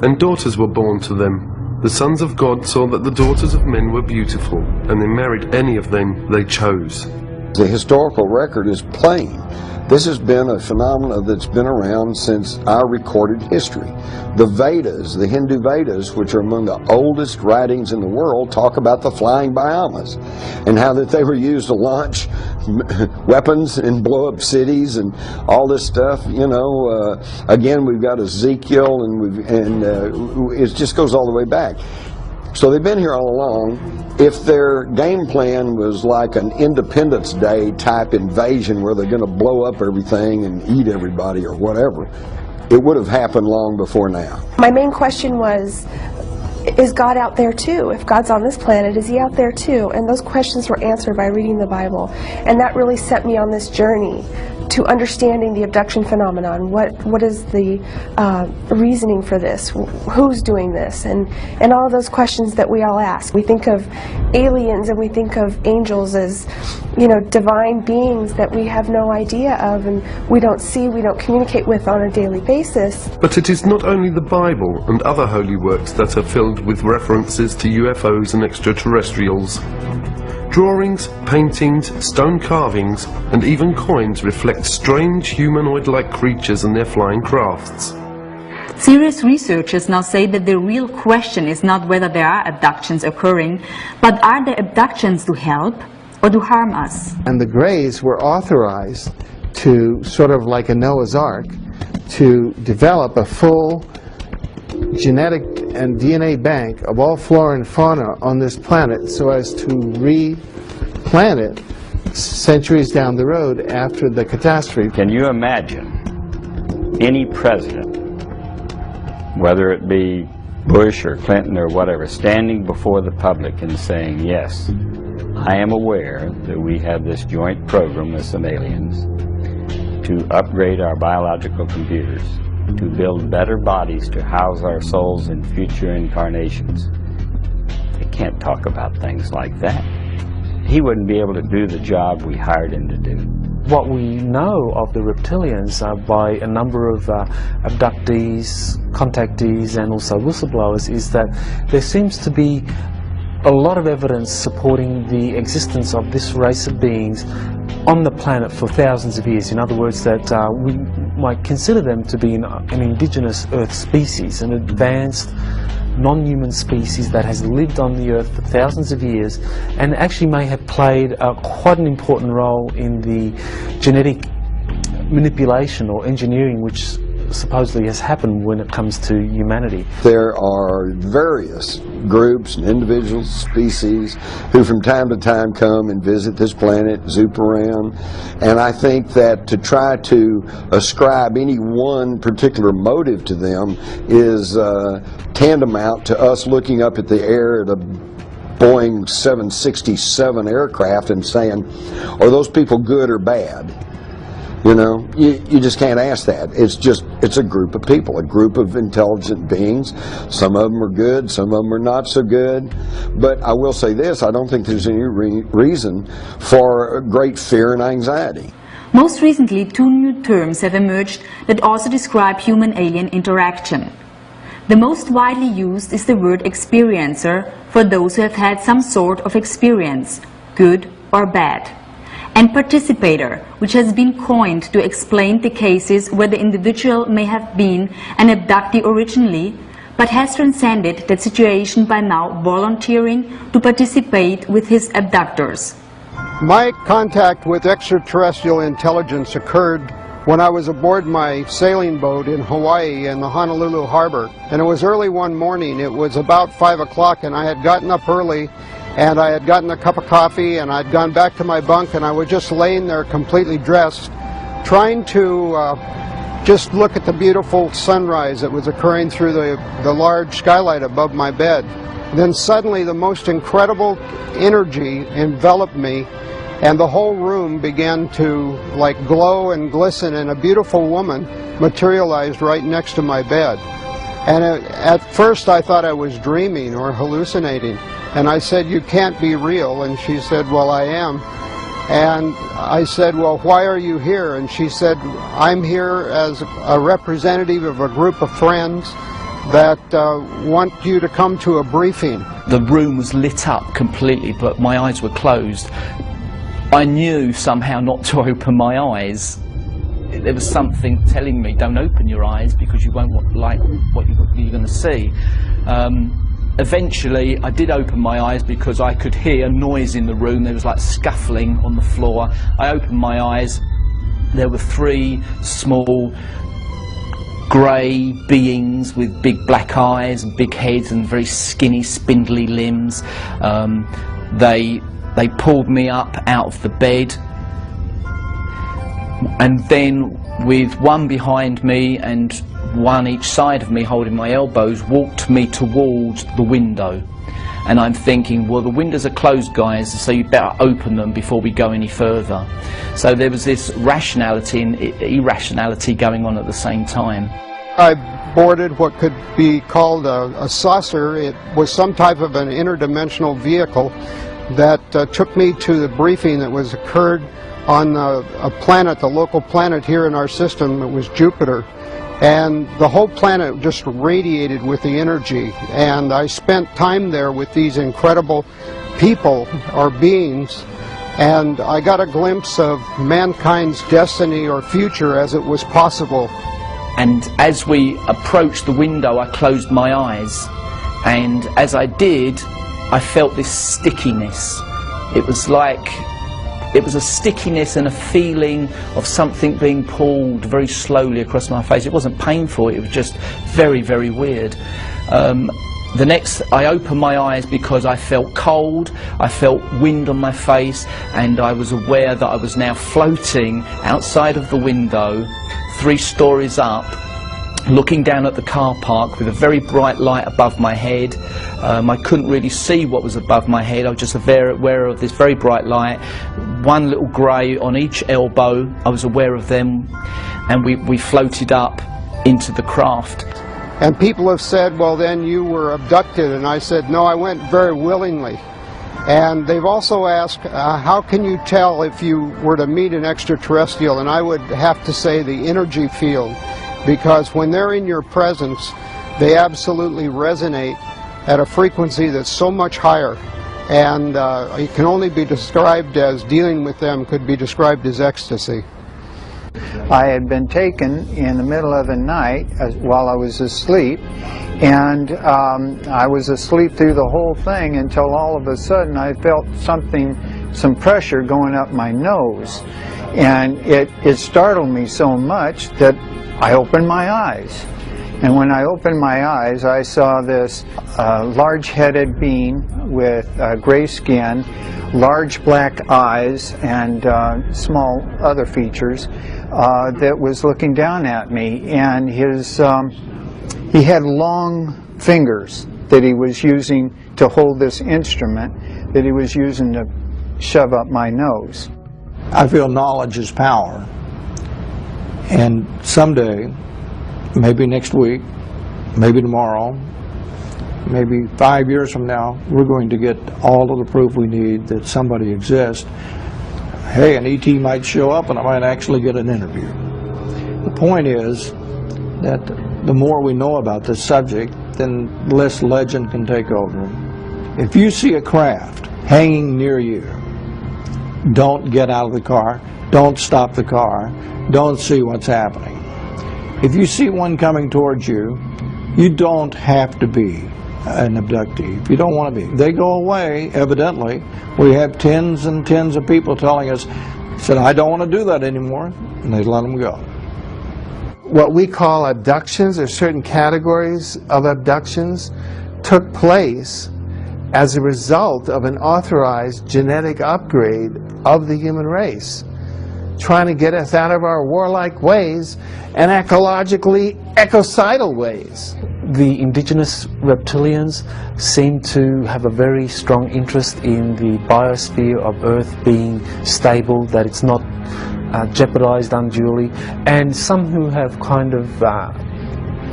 and daughters were born to them, the sons of God saw that the daughters of men were beautiful, and they married any of them they chose. The historical record is plain. This has been a phenomenon that's been around since our recorded history. The Vedas, the Hindu Vedas, which are among the oldest writings in the world, talk about the flying Brahmas and how that they were used to launch weapons and blow up cities and all this stuff. You know, again, we've got Ezekiel, and it just goes all the way back. So they've been here all along. If their game plan was like an Independence Day type invasion where they're going to blow up everything and eat everybody or whatever, it would have happened long before now. My main question was, is God out there too? If God's on this planet, is he out there too? And those questions were answered by reading the Bible. And that really set me on this journey to understanding the abduction phenomenon. What is the reasoning for this? Who's doing this? And all of those questions that we all ask. We think of aliens and we think of angels as, you know, divine beings that we have no idea of and we don't see, we don't communicate with on a daily basis. But it is not only the Bible and other holy works that are filled with references to UFOs and extraterrestrials. Drawings, paintings, stone carvings, and even coins reflect strange humanoid-like creatures and their flying crafts. Serious researchers now say that the real question is not whether there are abductions occurring, but are the abductions to help or to harm us? And the Greys were authorized to, sort of like a Noah's Ark, to develop a full genetic and DNA bank of all flora and fauna on this planet so as to replant it centuries down the road after the catastrophe. Can you imagine any president, whether it be Bush or Clinton or whatever, standing before the public and saying, yes, I am aware that we have this joint program with some aliens to upgrade our biological computers, to build better bodies to house our souls in future incarnations. They can't talk about things like that. He wouldn't be able to do the job we hired him to do. What we know of the reptilians by a number of abductees, contactees and also whistleblowers is that there seems to be a lot of evidence supporting the existence of this race of beings on the planet for thousands of years. In other words, that we might consider them to be an indigenous Earth species, an advanced non-human species that has lived on the Earth for thousands of years and actually may have played quite an important role in the genetic manipulation or engineering which supposedly has happened when it comes to humanity. There are various groups and individuals, species, who from time to time come and visit this planet, zoop around, and I think that to try to ascribe any one particular motive to them is tantamount to us looking up at the air at a Boeing 767 aircraft and saying, are those people good or bad? You know, you just can't ask that. It's a group of people, a group of intelligent beings. Some of them are good, some of them are not so good. But I will say this, I don't think there's any reason for great fear and anxiety. Most recently, 2 new terms have emerged that also describe human-alien interaction. The most widely used is the word experiencer for those who have had some sort of experience, good or bad, and participator, which has been coined to explain the cases where the individual may have been an abductee originally, but has transcended that situation by now volunteering to participate with his abductors. My contact with extraterrestrial intelligence occurred when I was aboard my sailing boat in Hawaii in the Honolulu harbor. And it was early one morning. It was about 5 o'clock and I had gotten up early and I had gotten a cup of coffee and I'd gone back to my bunk and I was just laying there completely dressed, trying to just look at the beautiful sunrise that was occurring through the large skylight above my bed. Then suddenly the most incredible energy enveloped me and the whole room began to like glow and glisten and a beautiful woman materialized right next to my bed. And at first I thought I was dreaming or hallucinating. And I said, you can't be real. And she said, well, I am. And I said, well, why are you here? And she said, I'm here as a representative of a group of friends that want you to come to a briefing. The room was lit up completely, but my eyes were closed. I knew somehow not to open my eyes. There was something telling me, don't open your eyes because you won't like what you're going to see. Eventually I did open my eyes because I could hear noise in the room. There was like scuffling on the floor. I opened my eyes. There were 3 small grey beings with big black eyes and big heads and very skinny spindly limbs. They pulled me up out of the bed, and then with one behind me and one each side of me holding my elbows, walked me towards the window. And I'm thinking, well, the windows are closed, guys, so you better open them before we go any further. So there was this rationality and irrationality going on at the same time. I boarded what could be called a saucer. It was some type of an interdimensional vehicle that took me to the briefing that was occurred on a planet, the local planet here in our system. It was Jupiter. And the whole planet just radiated with the energy. And I spent time there with these incredible people or beings, and I got a glimpse of mankind's destiny or future as it was possible. And as we approached the window, I closed my eyes, and as I did, I felt this stickiness. It was like, it was a stickiness and a feeling of something being pulled very slowly across my face. It wasn't painful, it was just very, very weird. The next, I opened my eyes because I felt cold, I felt wind on my face, and I was aware that I was now floating outside of the window, 3 stories up, looking down at the car park with a very bright light above my head. I couldn't really see what was above my head. I was just aware of this very bright light. One little grey on each elbow. I was aware of them, and we floated up into the craft. And people have said, well, then you were abducted. And I said, no, I went very willingly. And they've also asked, how can you tell if you were to meet an extraterrestrial? And I would have to say the energy field. Because when they're in your presence, they absolutely resonate at a frequency that's so much higher. And it can only be described as, dealing with them could be described as ecstasy. I had been taken in the middle of the night while I was asleep, and I was asleep through the whole thing until all of a sudden I felt some pressure going up my nose. And it startled me so much that I opened my eyes. And when I opened my eyes, I saw this large-headed being with gray skin, large black eyes, and small other features that was looking down at me. And he had long fingers that he was using to hold this instrument that he was using to shove up my nose. I feel knowledge is power. And someday, maybe next week, maybe tomorrow, maybe 5 years from now, we're going to get all of the proof we need that somebody exists. Hey, an ET might show up and I might actually get an interview. The point is that the more we know about this subject, then less legend can take over. If you see a craft hanging near you, don't get out of the car, don't stop the car, don't see what's happening. If you see one coming towards you, you don't have to be an abductee. If you don't want to be, they go away, evidently. We have tens and tens of people telling us, said, I don't want to do that anymore, and they let them go. What we call abductions, or certain categories of abductions, took place as a result of an authorized genetic upgrade of the human race, trying to get us out of our warlike ways and ecologically ecocidal ways. The indigenous reptilians seem to have a very strong interest in the biosphere of Earth being stable, that it's not jeopardized unduly, and some who have kind of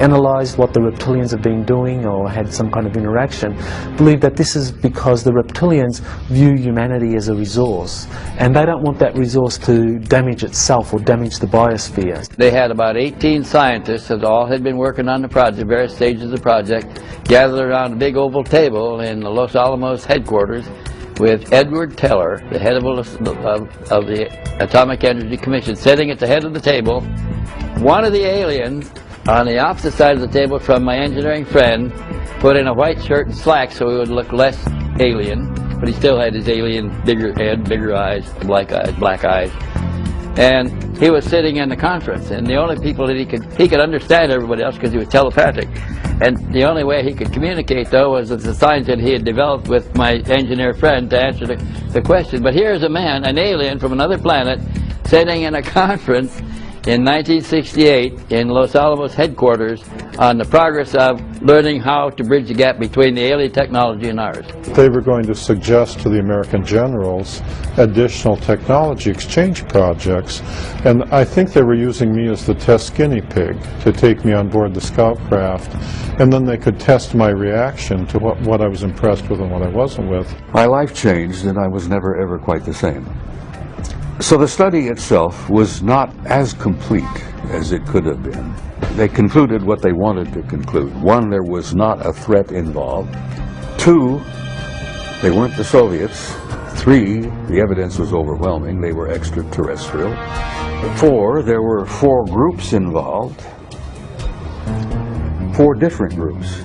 analyzed what the reptilians have been doing or had some kind of interaction believe that this is because the reptilians view humanity as a resource, and they don't want that resource to damage itself or damage the biosphere. They had about 18 scientists that all had been working on the project, various stages of the project, gathered around a big oval table in the Los Alamos headquarters with Edward Teller, the head of the Atomic Energy Commission, sitting at the head of the table. One of the aliens on the opposite side of the table from my engineering friend put in a white shirt and slacks so he would look less alien, but he still had his alien bigger head, bigger eyes, black eyes. And he was sitting in the conference, and the only people that he could understand everybody else because he was telepathic. And the only way he could communicate, though, was with the signs that he had developed with my engineer friend to answer the question. But here's a man, an alien from another planet, sitting in a conference, in 1968 in Los Alamos headquarters on the progress of learning how to bridge the gap between the alien technology and ours. They were going to suggest to the American generals additional technology exchange projects, and I think they were using me as the test guinea pig to take me on board the scout craft, and then they could test my reaction to what I was impressed with and what I wasn't with. My life changed, and I was never ever quite the same. So the study itself was not as complete as it could have been. They concluded what they wanted to conclude. One, there was not a threat involved. Two, they weren't the Soviets. Three, the evidence was overwhelming. They were extraterrestrial. Four, there were 4 groups involved. 4 different groups.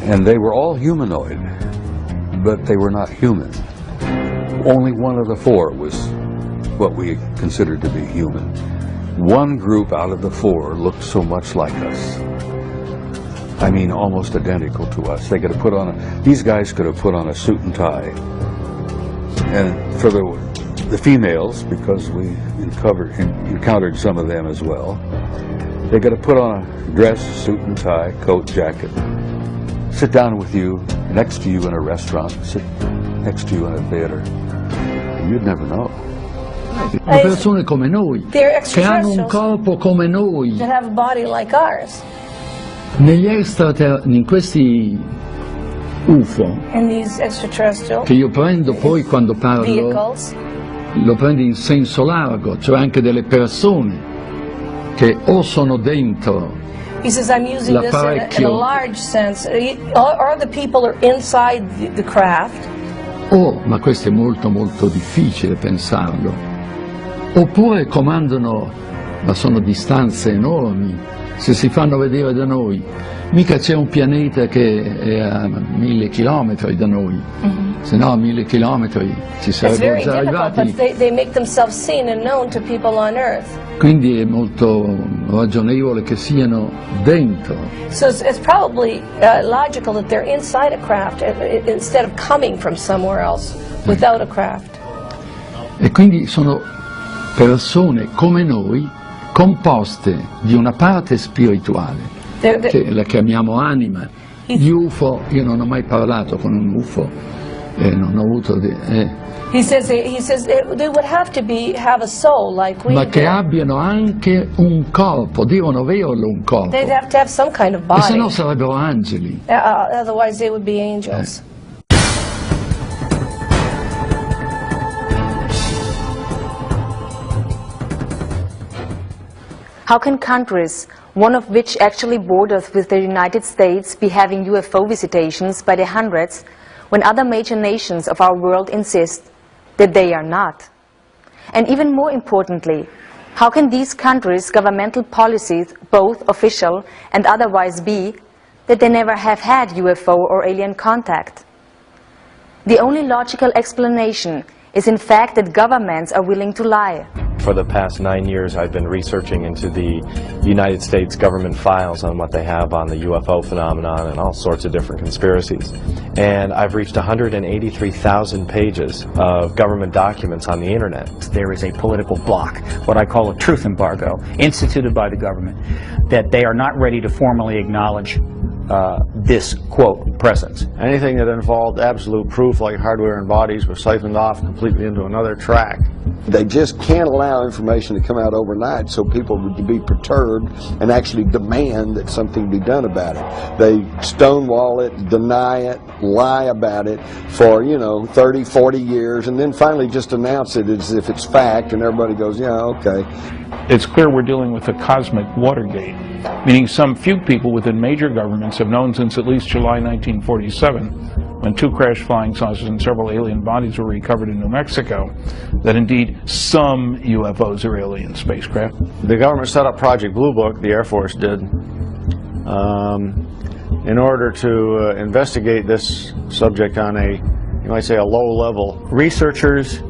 And they were all humanoid, but they were not human. Only one of the 4 was what we considered to be human. One group out of the 4 looked so much like us. I mean, almost identical to us. They could have put on these guys could have put on a suit and tie. And for the females, because we encountered some of them as well, they could have put on a dress, suit and tie, coat, jacket, sit down with you, next to you in a restaurant, sit next to you in a theater. You'd never know. Sono persone come noi, che hanno un corpo come noi. That have a body like ours. In questi UFO, And these extraterrestrial che io prendo poi quando parlo, vehicles, lo prendo in senso largo, cioè anche delle persone che o sono dentro he says, I'm using this in a large sense. Or the people are inside the craft. ma questo è molto molto difficile pensarlo, oppure comandano, ma sono distanze enormi. Se si fanno vedere da noi, mica c'è un pianeta che è a 1000 chilometri da noi, se no a 1000 chilometri ci It's sarebbero very già difficult, arrivati. but they make themselves seen and known to people on Earth. Quindi è molto ragionevole che siano dentro. So it's probably logical that they're inside a craft instead of coming from somewhere else without a craft. E quindi sono persone come noi, composte di una parte spirituale, che la chiamiamo anima. Gli UFO, io non ho mai parlato con un UFO, non ho avuto... He says they would have to have a soul like we ma do. che abbiano anche un corpo, devono averlo un corpo, They'd have to have some kind of e body. se no sarebbero angeli. Otherwise they would be angels. How can countries, one of which actually borders with the United States, be having UFO visitations by the hundreds when other major nations of our world insist that they are not? And even more importantly, how can these countries' governmental policies, both official and otherwise, be that they never have had UFO or alien contact? The only logical explanation is in fact that governments are willing to lie. For the past 9 years, I've been researching into the United States government files on what they have on the UFO phenomenon and all sorts of different conspiracies. And I've reached 183,000 pages of government documents on the internet. There is a political block, what I call a truth embargo, instituted by the government, that they are not ready to formally acknowledge this, quote, presence. Anything that involved absolute proof, like hardware and bodies, was siphoned off completely into another track. They just can't allow information to come out overnight so people would be perturbed and actually demand that something be done about it. They stonewall it, deny it, lie about it for, 30, 40 years, and then finally just announce it as if it's fact, and everybody goes, yeah, okay. It's clear we're dealing with a cosmic Watergate, meaning some few people within major governments have known since at least July 1947, when 2 crashed flying saucers and several alien bodies were recovered in New Mexico, that indeed some UFOs are alien spacecraft. The government set up Project Blue Book, the Air Force did, in order to investigate this subject on a, you might say, a low level. Researchers,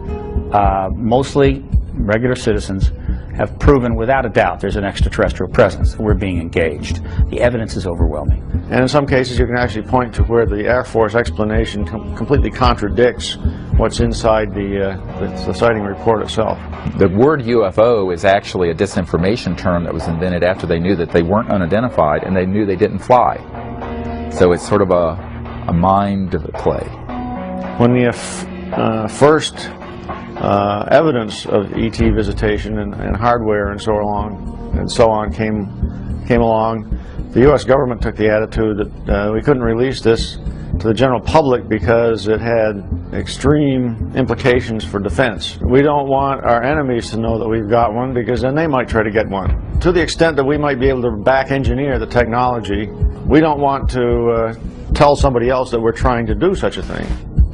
mostly regular citizens, have proven without a doubt there's an extraterrestrial presence. We're being engaged. The evidence is overwhelming. And in some cases you can actually point to where the Air Force explanation completely contradicts what's inside the sighting report itself. The word UFO is actually a disinformation term that was invented after they knew that they weren't unidentified and they knew they didn't fly. So it's sort of a mind play. When the first evidence of ET visitation and hardware and so on came along, the U.S. government took the attitude that we couldn't release this to the general public because it had extreme implications for defense. We don't want our enemies to know that we've got one because then they might try to get one. To the extent that we might be able to back engineer the technology, we don't want to tell somebody else that we're trying to do such a thing.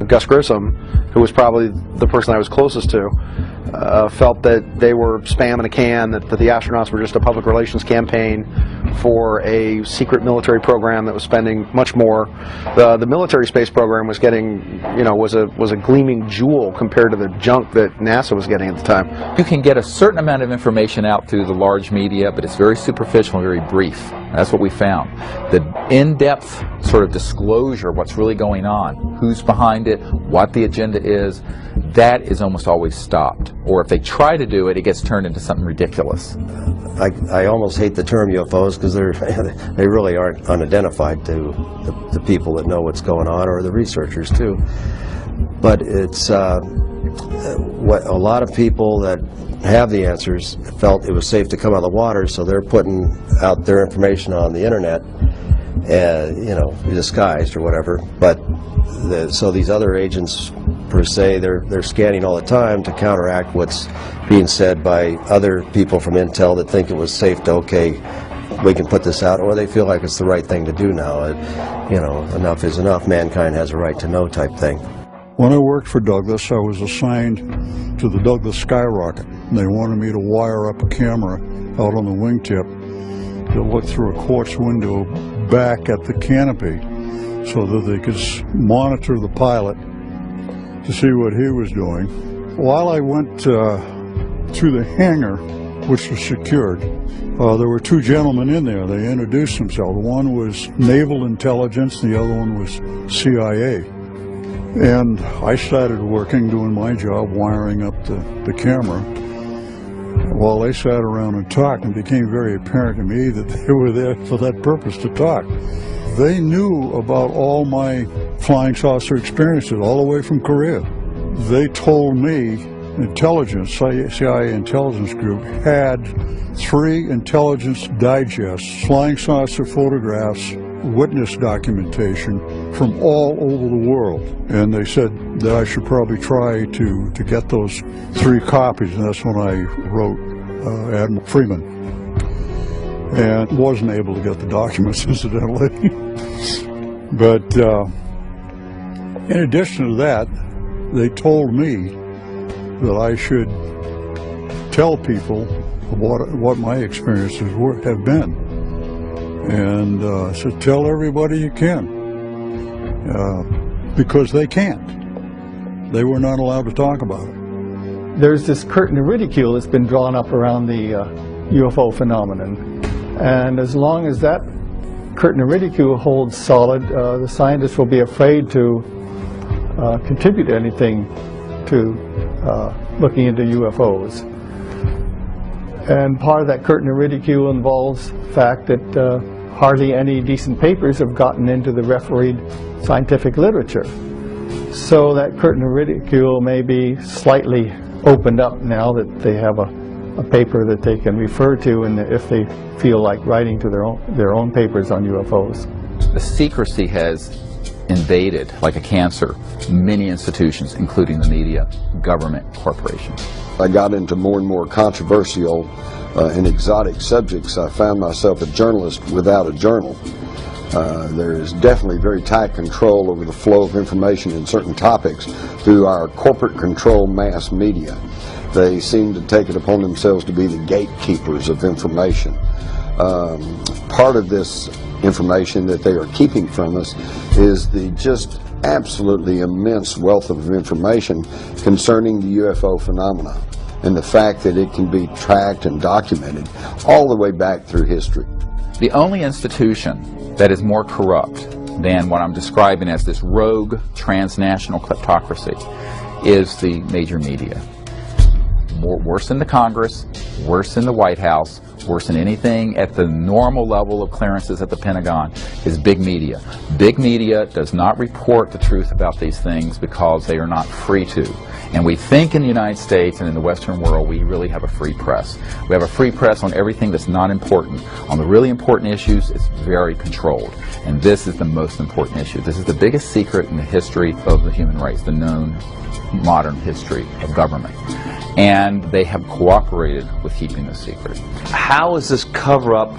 Gus Grissom, who was probably the person I was closest to, felt that they were spam in a can, that the astronauts were just a public relations campaign for a secret military program that was spending much more. The military space program was getting, was a gleaming jewel compared to the junk that NASA was getting at the time. You can get a certain amount of information out through the large media, but it's very superficial and very brief. That's what we found. The in-depth sort of disclosure of what's really going on, who's behind it, what the agenda is, that is almost always stopped. Or if they try to do it, it gets turned into something ridiculous. I almost hate the term UFOs because they really aren't unidentified to the people that know what's going on, or the researchers too. But it's what a lot of people that have the answers felt it was safe to come out of the water, so they're putting out their information on the internet, disguised or whatever. But so these other agents, per se, they're scanning all the time to counteract what's being said by other people from Intel that think it was safe to, okay, we can put this out, or they feel like it's the right thing to do now. Enough is enough, mankind has a right to know type thing. When I worked for Douglas, I was assigned to the Douglas Skyrocket. They wanted me to wire up a camera out on the wingtip that looked through a quartz window back at the canopy so that they could monitor the pilot to see what he was doing. While I went through the hangar, which was secured, there were two gentlemen in there. They introduced themselves. One was Naval Intelligence, the other one was CIA. And I started working, doing my job, wiring up the camera. While they sat around and talked, it became very apparent to me that they were there for that purpose, to talk. They knew about all my flying saucer experiences, all the way from Korea. They told me intelligence, CIA intelligence group, had 3 intelligence digests, flying saucer photographs, witness documentation from all over the world. And they said that I should probably try to get those 3 copies, and that's when I wrote Admiral Freeman. And wasn't able to get the documents, incidentally. But in addition to that, they told me that I should tell people what my experiences have been. And I said, tell everybody you can, because they can't. They were not allowed to talk about it. There's this curtain of ridicule that's been drawn up around the UFO phenomenon. And as long as that curtain of ridicule holds solid, the scientists will be afraid to contribute anything to looking into UFOs. And part of that curtain of ridicule involves the fact that hardly any decent papers have gotten into the refereed scientific literature. So that curtain of ridicule may be slightly opened up now that they have a paper that they can refer to, and if they feel like writing to their own papers on UFOs. The secrecy has invaded, like a cancer, many institutions, including the media, government, corporations. I got into more and more controversial and exotic subjects. I found myself a journalist without a journal. There is definitely very tight control over the flow of information in certain topics through our corporate control mass media. They seem to take it upon themselves to be the gatekeepers of information. Part of this information that they are keeping from us is the just absolutely immense wealth of information concerning the UFO phenomena. and the fact that it can be tracked and documented all the way back through history. The only institution that is more corrupt than what I'm describing as this rogue transnational kleptocracy is the major media. Worse than the Congress, worse than the White House, worse than anything at the normal level of clearances at the Pentagon is big media. Big media does not report the truth about these things because they are not free to. And we think in the United States and in the Western world we really have a free press. We have a free press on everything that's not important. On the really important issues, it's very controlled. And this is the most important issue. This is the biggest secret in the history of the human race, the known modern history of government. And they have cooperated with keeping the secret. How is this cover-up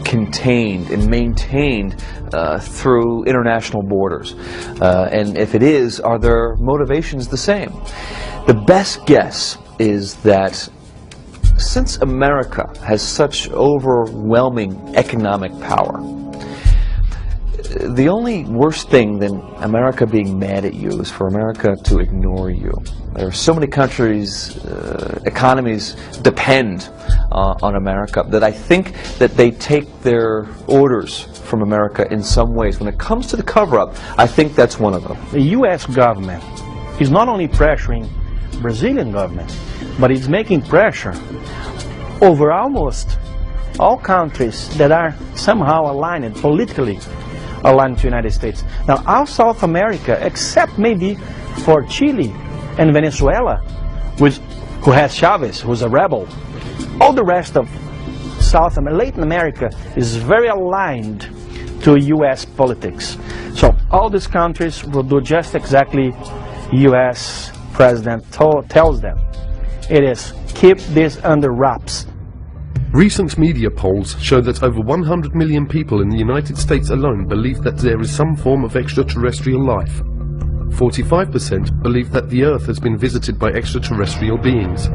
contained and maintained through international borders? And if it is, are their motivations the same? The best guess is that since America has such overwhelming economic power, the only worse thing than America being mad at you is for America to ignore you. There are so many countries, economies depend on America that I think that they take their orders from America in some ways. When it comes to the cover-up, I think that's one of them. The U.S. government is not only pressuring Brazilian government, but it's making pressure over almost all countries that are somehow aligned politically aligned to the United States. Now, all South America, except maybe for Chile and Venezuela, who has Chavez, who's a rebel, all the rest of Latin America is very aligned to U.S. politics. So all these countries will do just exactly U.S. President tells them. It is, keep this under wraps. Recent media polls show that over 100 million people in the United States alone believe that there is some form of extraterrestrial life. 45% believe that the Earth has been visited by extraterrestrial beings.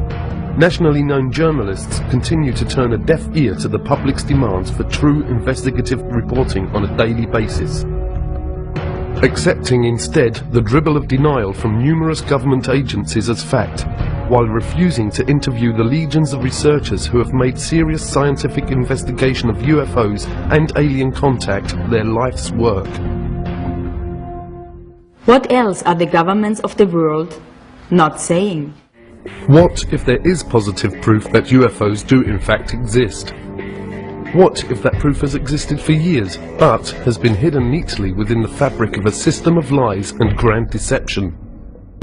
Nationally known journalists continue to turn a deaf ear to the public's demands for true investigative reporting on a daily basis, accepting instead the dribble of denial from numerous government agencies as fact, while refusing to interview the legions of researchers who have made serious scientific investigation of UFOs and alien contact their life's work. What else are the governments of the world not saying? What if there is positive proof that UFOs do in fact exist? What if that proof has existed for years, but has been hidden neatly within the fabric of a system of lies and grand deception?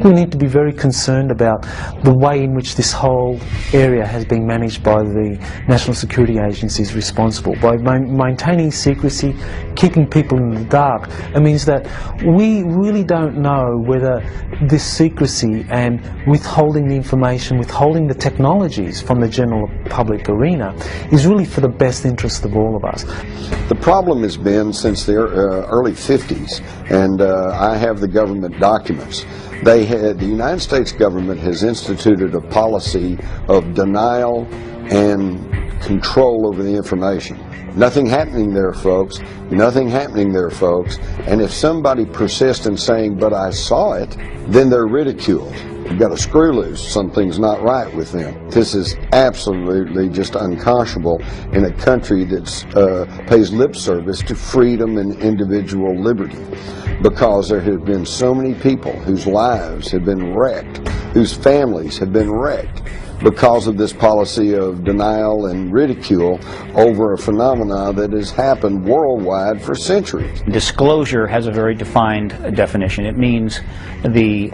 We need to be very concerned about the way in which this whole area has been managed by the national security agencies responsible. By maintaining secrecy, keeping people in the dark, it means that we really don't know whether this secrecy and withholding the information, withholding the technologies from the general public arena is really for the best interest of all of us. The problem has been since the early 50s, and I have the government documents. The United States government has instituted a policy of denial and control over the information. Nothing happening there, folks. Nothing happening there, folks. And if somebody persists in saying, but I saw it, then they're ridiculed. You've got a screw loose. Something's not right with them. This is absolutely just unconscionable in a country that pays lip service to freedom and individual liberty. Because there have been so many people whose lives have been wrecked, whose families have been wrecked, because of this policy of denial and ridicule over a phenomenon that has happened worldwide for centuries. Disclosure has a very defined definition. It means the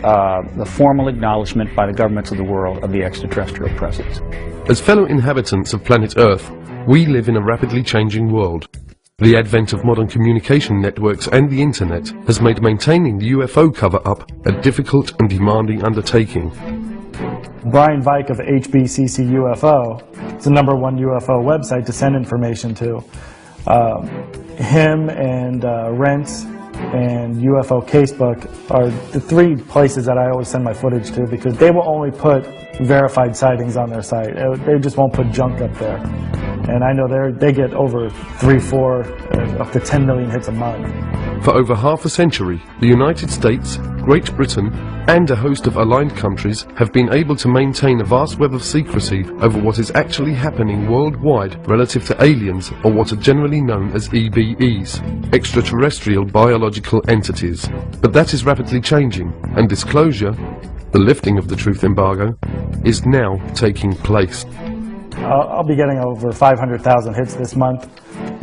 formal acknowledgement by the governments of the world of the extraterrestrial presence. As fellow inhabitants of planet Earth, we live in a rapidly changing world. The advent of modern communication networks and the internet has made maintaining the UFO cover-up a difficult and demanding undertaking. Brian Vike of HBCC UFO, it's the #1 UFO website to send information to. Him and Rents and UFO Casebook are the 3 places that I always send my footage to, because they will only put verified sightings on their site. They just won't put junk up there. And I know they get over 3, 4, up to 10 million hits a month. For over half a century, the United States, Great Britain, and a host of aligned countries have been able to maintain a vast web of secrecy over what is actually happening worldwide relative to aliens, or what are generally known as EBEs, extraterrestrial biological entities. But that is rapidly changing, and disclosure, the lifting of the truth embargo, is now taking place. I'll be getting over 500,000 hits this month,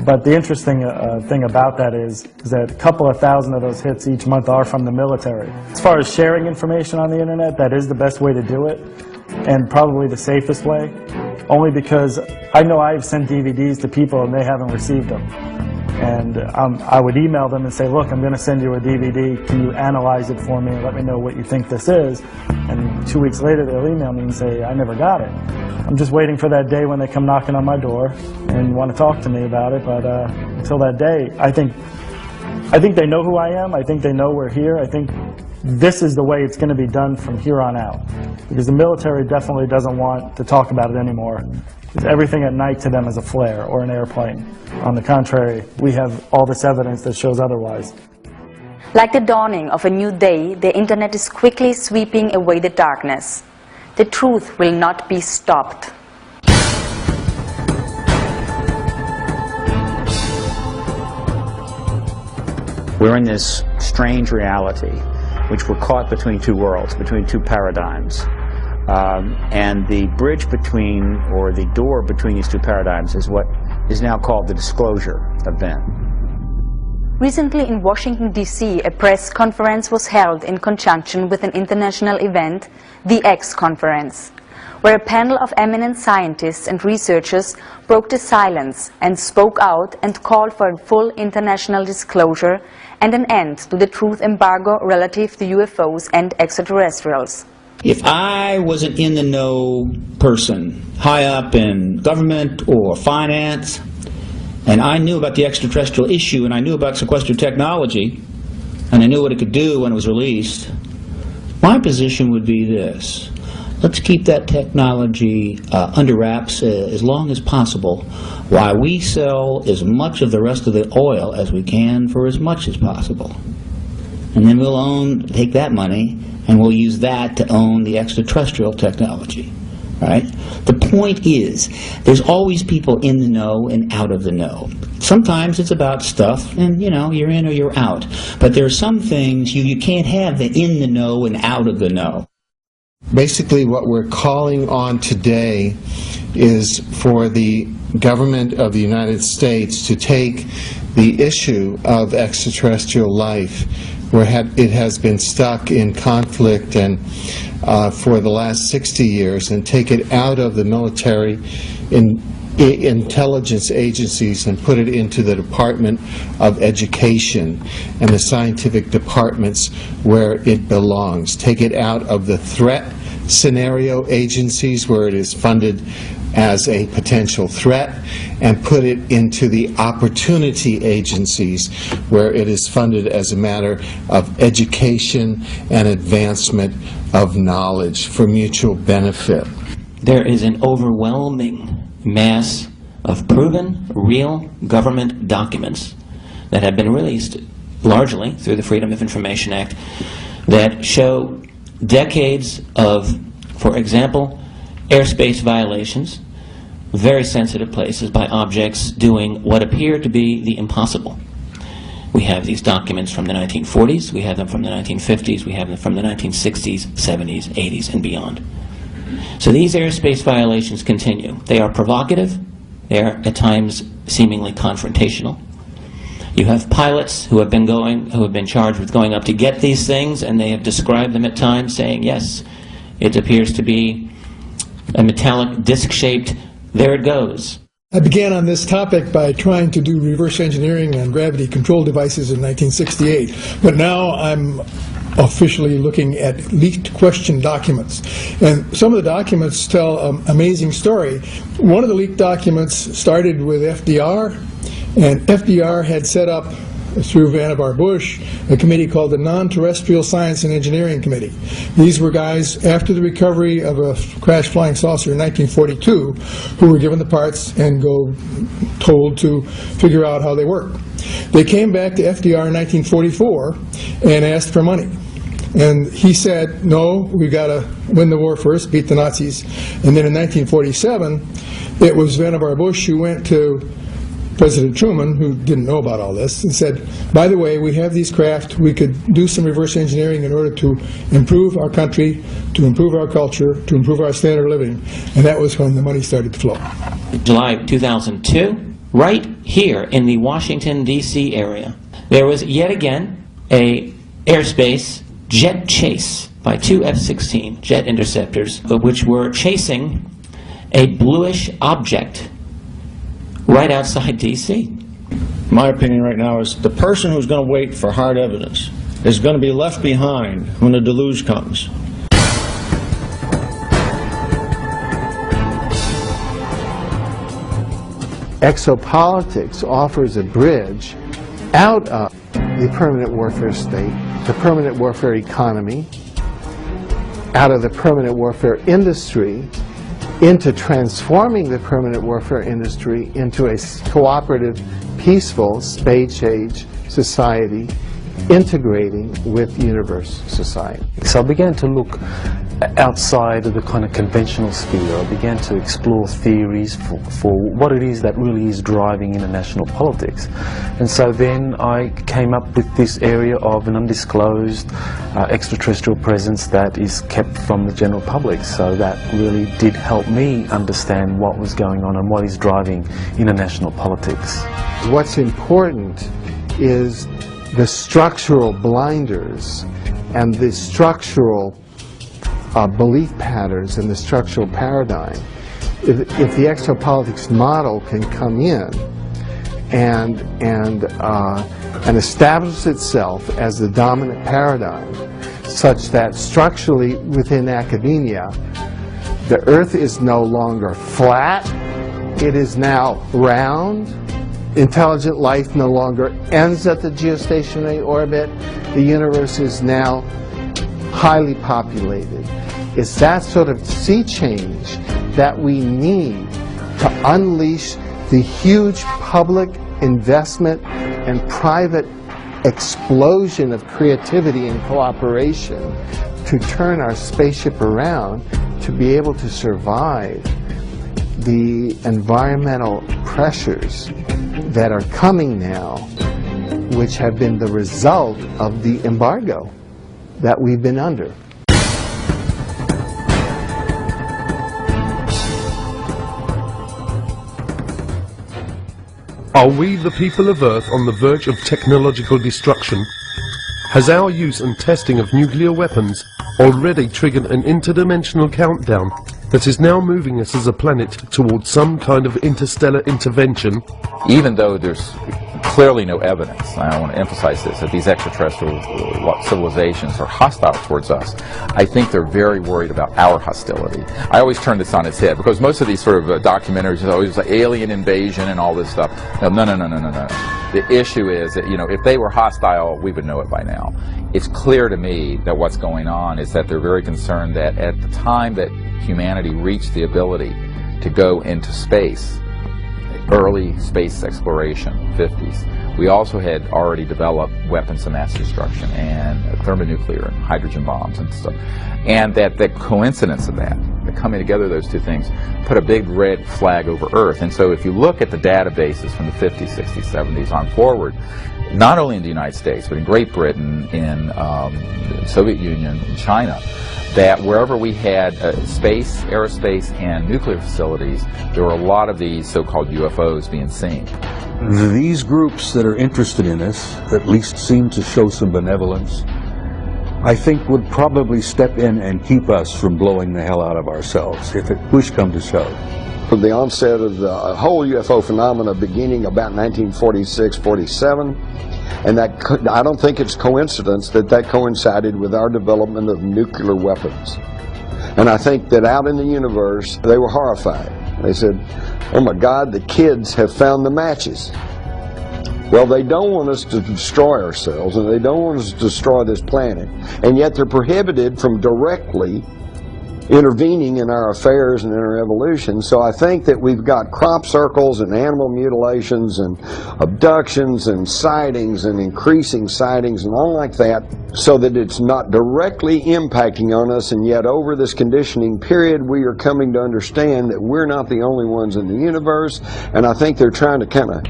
but the interesting thing about that is that a couple of thousand of those hits each month are from the military. As far as sharing information on the internet, that is the best way to do it, and probably the safest way, only because I know I've sent DVDs to people and they haven't received them. And I would email them and say, look, I'm going to send you a DVD, can you analyze it for me and let me know what you think this is? And 2 weeks later they'll email me and say, I never got it. I'm just waiting for that day when they come knocking on my door and want to talk to me about it, but until that day, I think they know who I am, I think they know we're here, I think this is the way it's going to be done from here on out. Because the military definitely doesn't want to talk about it anymore. Because everything at night to them is a flare or an airplane. On the contrary, we have all this evidence that shows otherwise. Like the dawning of a new day, the internet is quickly sweeping away the darkness. The truth will not be stopped. We're in this strange reality, which we're caught between two worlds, between two paradigms. And the bridge between, or the door between these two paradigms is what is now called the disclosure event. Recently in Washington, D.C., a press conference was held in conjunction with an international event, the X Conference, where a panel of eminent scientists and researchers broke the silence and spoke out and called for a full international disclosure and an end to the truth embargo relative to UFOs and extraterrestrials. If I was an in-the-know person, high up in government or finance, and I knew about the extraterrestrial issue, and I knew about sequestered technology, and I knew what it could do when it was released, my position would be this. Let's keep that technology under wraps as long as possible, while we sell as much of the rest of the oil as we can for as much as possible. And then we'll take that money, and we'll use that to own the extraterrestrial technology. Right? The point is, there's always people in the know and out of the know. Sometimes it's about stuff, and you're in or you're out. But there are some things you can't have the in the know and out of the know. Basically, what we're calling on today is for the government of the United States to take the issue of extraterrestrial life, where it has been stuck in conflict and for the last 60 years, and take it out of the military intelligence agencies and put it into the Department of Education and the scientific departments where it belongs. Take it out of the threat scenario agencies where it is funded as a potential threat, and put it into the opportunity agencies where it is funded as a matter of education and advancement of knowledge for mutual benefit. There is an overwhelming mass of proven, real government documents that have been released largely through the Freedom of Information Act that show decades of, for example, airspace violations, very sensitive places by objects doing what appear to be the impossible. We have these documents from the 1940s, we have them from the 1950s, we have them from the 1960s, 70s, 80s, and beyond. So these airspace violations continue. They are provocative, they are at times seemingly confrontational. You have pilots who have been charged with going up to get these things, and they have described them at times saying, yes, it appears to be a metallic disc-shaped, there it goes. I began on this topic by trying to do reverse engineering on gravity control devices in 1968, but now I'm officially looking at leaked question documents. And some of the documents tell an amazing story. One of the leaked documents started with FDR, and FDR had set up through Vannevar Bush, a committee called the Non-Terrestrial Science and Engineering Committee. These were guys, after the recovery of a crashed flying saucer in 1942, who were given the parts and told to figure out how they work. They came back to FDR in 1944 and asked for money. And he said, no, we've got to win the war first, beat the Nazis. And then in 1947, it was Vannevar Bush who went to President Truman, who didn't know about all this, and said, by the way, we have these craft, we could do some reverse engineering in order to improve our country, to improve our culture, to improve our standard of living. And that was when the money started to flow. July 2002, right here in the Washington, D.C. area, there was yet again a airspace jet chase by two F-16 jet interceptors, which were chasing a bluish object right outside D.C. My opinion right now is the person who's going to wait for hard evidence is going to be left behind when the deluge comes. Exopolitics offers a bridge out of the permanent warfare state, the permanent warfare economy, out of the permanent warfare industry, into transforming the permanent warfare industry into a cooperative, peaceful, space-age society, integrating with universe society. So I began to look outside of the kind of conventional sphere. I began to explore theories for what it is that really is driving international politics. And so then I came up with this area of an undisclosed extraterrestrial presence that is kept from the general public. So that really did help me understand what was going on and what is driving international politics. What's important is the structural blinders and the structural belief patterns and the structural paradigm. If the exopolitics model can come in and establish itself as the dominant paradigm, such that structurally within academia, the Earth is no longer flat, it is now round. Intelligent life no longer ends at the geostationary orbit. The universe is now highly populated. It's that sort of sea change that we need to unleash the huge public investment and private explosion of creativity and cooperation to turn our spaceship around to be able to survive the environmental pressures that are coming now, which have been the result of the embargo that we've been under. Are we, the people of Earth, on the verge of technological destruction? Has our use and testing of nuclear weapons already triggered an interdimensional countdown that is now moving us as a planet towards some kind of interstellar intervention? Even though there's clearly no evidence, I want to emphasize this, that these extraterrestrial civilizations are hostile towards us, I think they're very worried about our hostility. I always turn this on its head, because most of these sort of documentaries are always like alien invasion and all this stuff. No. The issue is that, you know, if they were hostile, we would know it by now. It's clear to me that what's going on is that they're very concerned that at the time that humanity reached the ability to go into space, early space exploration, 50s, we also had already developed weapons of mass destruction and thermonuclear and hydrogen bombs and stuff. And that the coincidence of that, the coming together of those two things, put a big red flag over Earth. And so if you look at the databases from the 50s, 60s, 70s on forward, not only in the United States, but in Great Britain, in the Soviet Union, in China, that wherever we had space, aerospace, and nuclear facilities, there were a lot of these so-called UFOs being seen. These groups that are interested in us, at least seem to show some benevolence, I think would probably step in and keep us from blowing the hell out of ourselves, if it push come to shove. From the onset of the whole UFO phenomena beginning about 1946-47, and that I don't think it's coincidence that that coincided with our development of nuclear weapons. And I think that out in the universe, they were horrified. They said, oh my God, the kids have found the matches. Well, they don't want us to destroy ourselves, and they don't want us to destroy this planet, and yet they're prohibited from directly intervening in our affairs and in our evolution. So I think that we've got crop circles and animal mutilations and abductions and sightings and increasing sightings and all like that, so that it's not directly impacting on us, and yet over this conditioning period we are coming to understand that we're not the only ones in the universe. And I think they're trying to kind of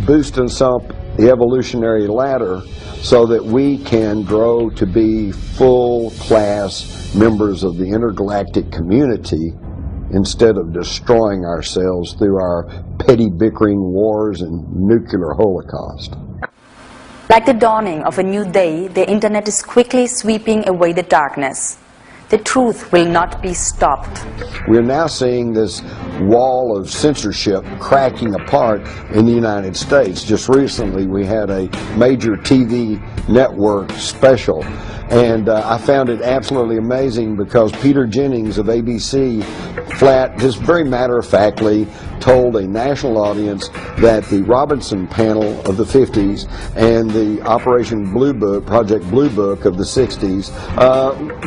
boost us up the evolutionary ladder so that we can grow to be full-class members of the intergalactic community instead of destroying ourselves through our petty bickering wars and nuclear holocaust. Like the dawning of a new day, the internet is quickly sweeping away the darkness. The truth will not be stopped. We're now seeing this wall of censorship cracking apart in the United States. Just recently we had a major TV network special, and I found it absolutely amazing because Peter Jennings of ABC just very matter-of-factly told a national audience that the Robinson panel of the 50s and the Operation Blue Book, Project Blue Book of the 60s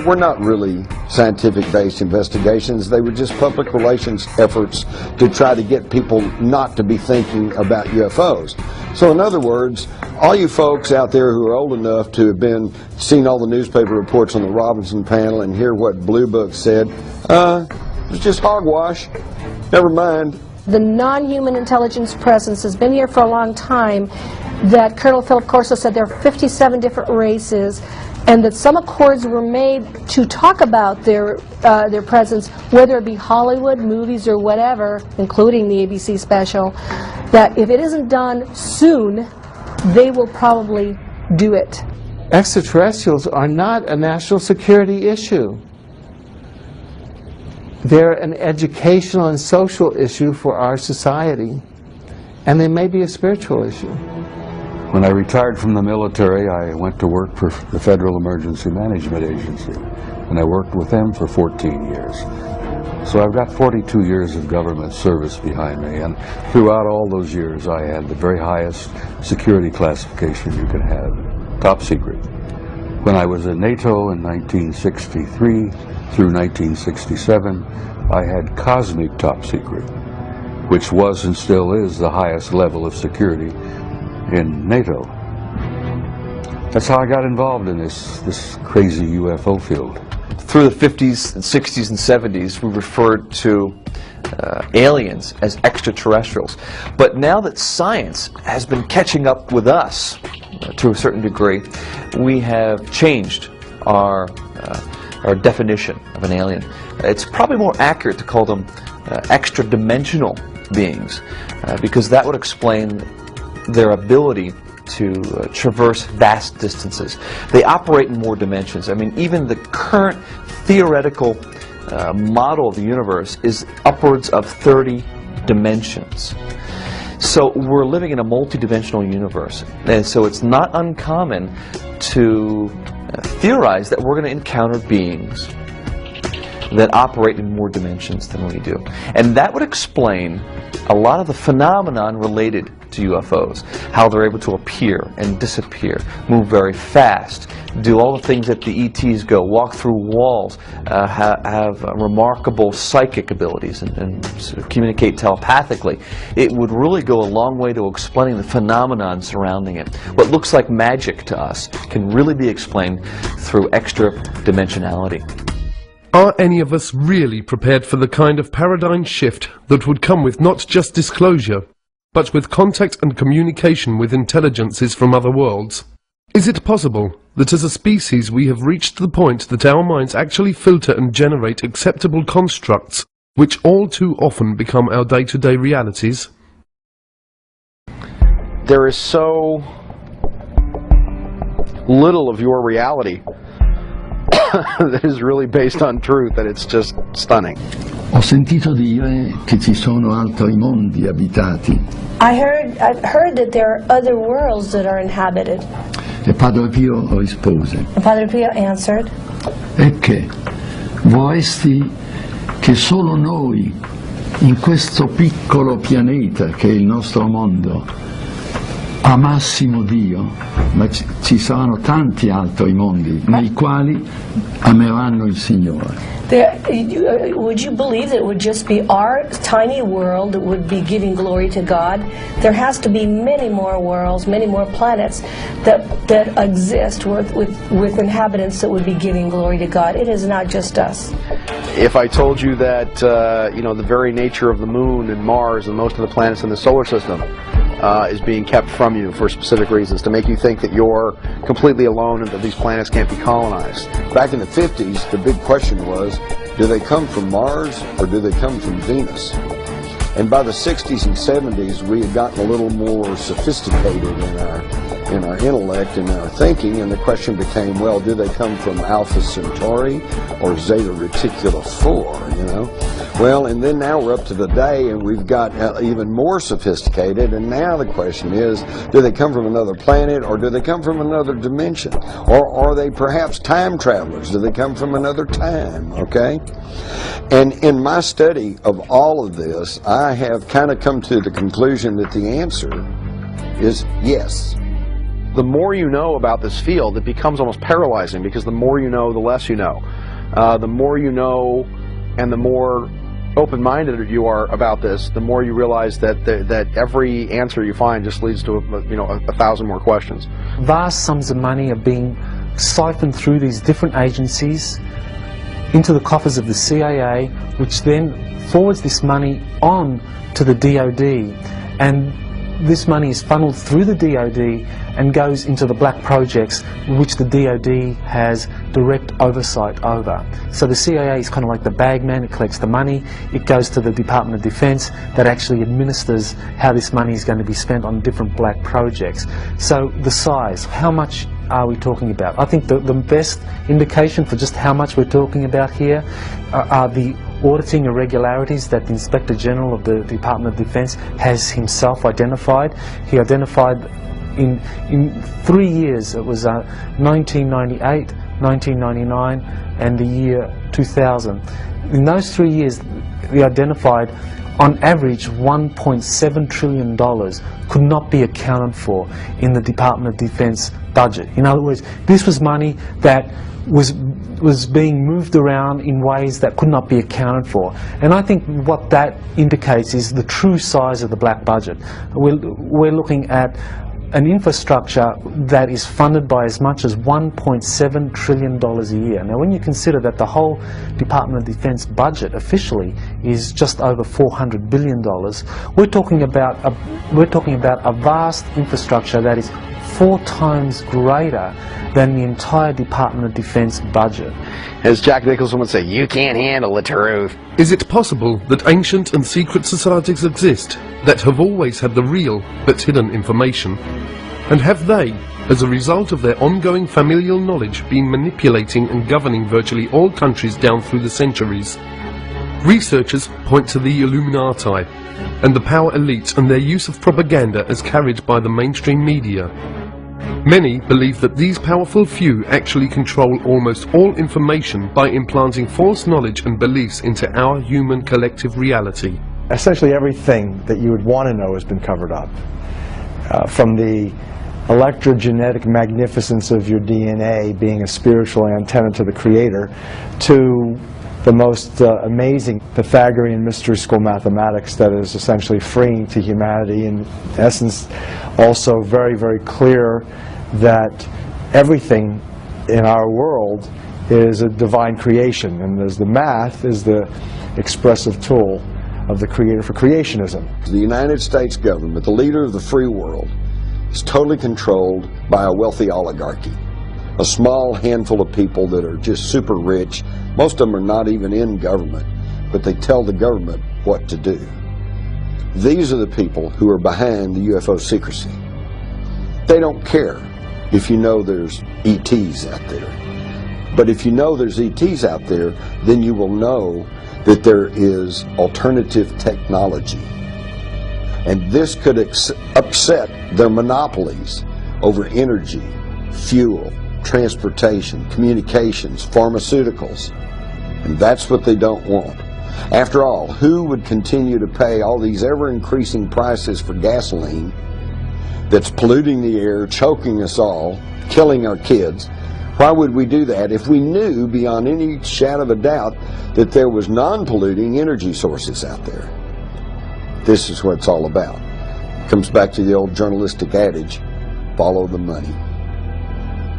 were not really scientific-based investigations. They were just public relations efforts to try to get people not to be thinking about UFOs. So in other words, all you folks out there who are old enough to have seen all the newspaper reports on the Robinson panel and hear what Blue Book said, it's just hogwash. Never mind. The non-human intelligence presence has been here for a long time. That Colonel Philip Corso said there are 57 different races, and that some accords were made to talk about their presence, whether it be Hollywood, movies, or whatever, including the ABC special, that if it isn't done soon, they will probably do it. Extraterrestrials are not a national security issue. They're an educational and social issue for our society, and they may be a spiritual issue. When I retired from the military, I went to work for the Federal Emergency Management Agency, and I worked with them for 14 years. So I've got 42 years of government service behind me, and throughout all those years I had the very highest security classification you can have, top secret. When I was at NATO in 1963 through 1967, I had cosmic top secret, which was and still is the highest level of security in NATO. That's how I got involved in this crazy UFO field. Through the 50s and 60s and 70s, we referred to aliens as extraterrestrials. But now that science has been catching up with us to a certain degree, we have changed our definition of an alien. It's probably more accurate to call them extra-dimensional beings, because that would explain their ability to traverse vast distances. They operate in more dimensions. I mean, even the current theoretical model of the universe is upwards of 30 dimensions. So we're living in a multidimensional universe, and so it's not uncommon to theorize that we're going to encounter beings that operate in more dimensions than we do. And that would explain a lot of the phenomenon related to UFOs, how they're able to appear and disappear, move very fast, do all the things that the ETs go, walk through walls, have remarkable psychic abilities, and sort of communicate telepathically. It would really go a long way to explaining the phenomenon surrounding it. What looks like magic to us can really be explained through extra dimensionality. Are any of us really prepared for the kind of paradigm shift that would come with not just disclosure, but with contact and communication with intelligences from other worlds? Is it possible that as a species we have reached the point that our minds actually filter and generate acceptable constructs, which all too often become our day-to-day realities? There is so little of your reality that is really based on truth that it's just stunning. Ho sentito dire che ci sono altri mondi abitati. I've heard that there are other worlds that are inhabited. E Padre Pio rispose: And Padre Pio answered, e che vorresti che solo noi, in questo piccolo pianeta che è il nostro mondo, amassimo Dio, ma ci saranno tanti altri mondi nei quali ameranno il Signore. Would you believe that it would just be our tiny world that would be giving glory to God? There has to be many more worlds, many more planets that exist with inhabitants that would be giving glory to God. It is not just us. If I told you that, the very nature of the moon and Mars and most of the planets in the solar system is being kept from you for specific reasons, to make you think that you're completely alone and that these planets can't be colonized. Back in the 50s, the big question was, do they come from Mars or do they come from Venus? And by the 60s and 70s, we had gotten a little more sophisticated in our intellect and our thinking, and the question became, well, do they come from Alpha Centauri or Zeta Reticuli 4, you know? Well, and then now we're up to today, and we've got even more sophisticated, and now the question is, do they come from another planet, or do they come from another dimension? Or are they perhaps time travelers? Do they come from another time, okay? And in my study of all of this, I have kind of come to the conclusion that the answer is yes. The more you know about this field, it becomes almost paralyzing, because the more you know, the less you know. The more you know, and the more open-minded you are about this, the more you realize that every answer you find just leads to a thousand more questions. Vast sums of money are being siphoned through these different agencies into the coffers of the CIA, which then forwards this money on to the DoD, and this money is funneled through the DoD and goes into the black projects which the DoD has direct oversight over. So the CIA is kind of like the bagman. It collects the money, it goes to the Department of Defense that actually administers how this money is going to be spent on different black projects. So the size, how much are we talking about? I think the best indication for just how much we're talking about here are the auditing irregularities that the Inspector General of the Department of Defense has himself identified. He identified in 3 years, it was 1998, 1999 and the year 2000. In those 3 years, he identified on average $1.7 trillion could not be accounted for in the Department of Defense budget. In other words, this was money that was being moved around in ways that could not be accounted for. And I think what that indicates is the true size of the black budget. We're looking at an infrastructure that is funded by as much as $1.7 trillion a year. Now when you consider that the whole Department of Defense budget officially is just over $400 billion, we're talking about a vast infrastructure that is 4 times greater than the entire Department of Defense budget. As Jack Nicholson would say, you can't handle the truth. Is it possible that ancient and secret societies exist that have always had the real but hidden information? And have they, as a result of their ongoing familial knowledge, been manipulating and governing virtually all countries down through the centuries? Researchers point to the Illuminati and the power elite and their use of propaganda as carried by the mainstream media. Many believe that these powerful few actually control almost all information by implanting false knowledge and beliefs into our human collective reality. Essentially everything that you would want to know has been covered up. From the electrogenetic magnificence of your DNA being a spiritual antenna to the Creator, to the most amazing Pythagorean mystery school mathematics that is essentially freeing to humanity, in essence also very, very clear that everything in our world is a divine creation, and as the math is the expressive tool of the Creator for creationism. The United States government, the leader of the free world, is totally controlled by a wealthy oligarchy. A small handful of people that are just super rich. Most of them are not even in government, but they tell the government what to do. These are the people who are behind the UFO secrecy. They don't care if you know there's ETs out there. But if you know there's ETs out there, then you will know that there is alternative technology. And this could upset their monopolies over energy, fuel, transportation, communications, pharmaceuticals. And that's what they don't want. After all, who would continue to pay all these ever-increasing prices for gasoline that's polluting the air, choking us all, killing our kids. Why would we do that if we knew beyond any shadow of a doubt that there was non-polluting energy sources out there? This is what it's all about. It comes back to the old journalistic adage, follow the money.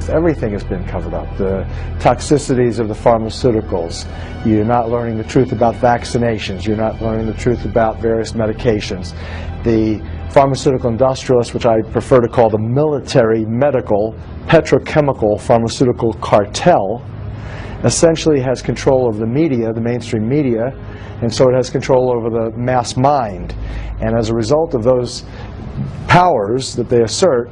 Everything has been covered up. The toxicities of the pharmaceuticals. You're not learning the truth about vaccinations. You're not learning the truth about various medications. The pharmaceutical industrialists, which I prefer to call the military, medical, petrochemical pharmaceutical cartel, essentially has control over the media, the mainstream media, and so it has control over the mass mind. And as a result of those powers that they assert,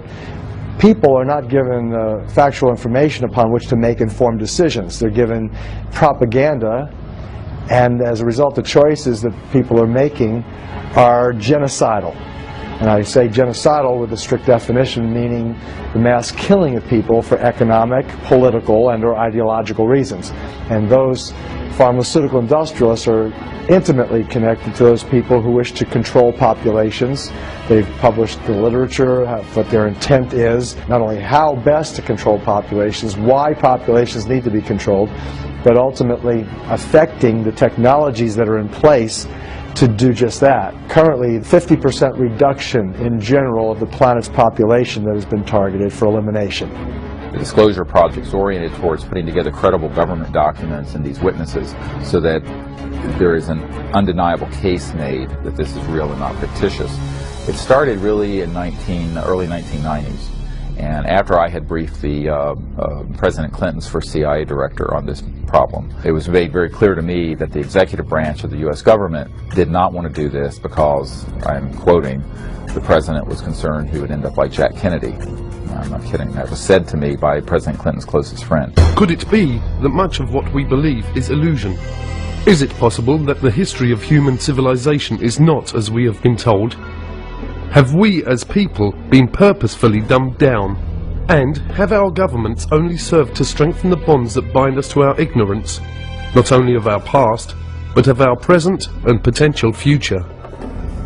people are not given factual information upon which to make informed decisions. They're given propaganda, and as a result, the choices that people are making are genocidal. And I say genocidal with a strict definition, meaning the mass killing of people for economic, political, and or ideological reasons. And those pharmaceutical industrialists are intimately connected to those people who wish to control populations. They've published the literature, what their intent is, not only how best to control populations, why populations need to be controlled, but ultimately affecting the technologies that are in place to do just that. Currently, 50% reduction in general of the planet's population that has been targeted for elimination. The disclosure project is oriented towards putting together credible government documents and these witnesses so that there is an undeniable case made that this is real and not fictitious. It started really in early 1990s, and after I had briefed the President Clinton's first CIA director on this problem, it was made very clear to me that the executive branch of the U.S. government did not want to do this because, I'm quoting, the President was concerned he would end up like Jack Kennedy. I'm not kidding. That was said to me by President Clinton's closest friend. Could it be that much of what we believe is illusion? Is it possible that the history of human civilization is not as we have been told? Have we as people been purposefully dumbed down? And have our governments only served to strengthen the bonds that bind us to our ignorance, not only of our past, but of our present and potential future?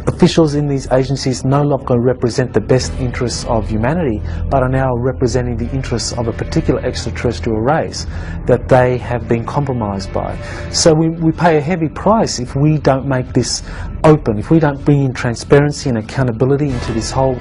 Officials in these agencies no longer represent the best interests of humanity, but are now representing the interests of a particular extraterrestrial race that they have been compromised by. So we pay a heavy price if we don't make this open, if we don't bring in transparency and accountability into this whole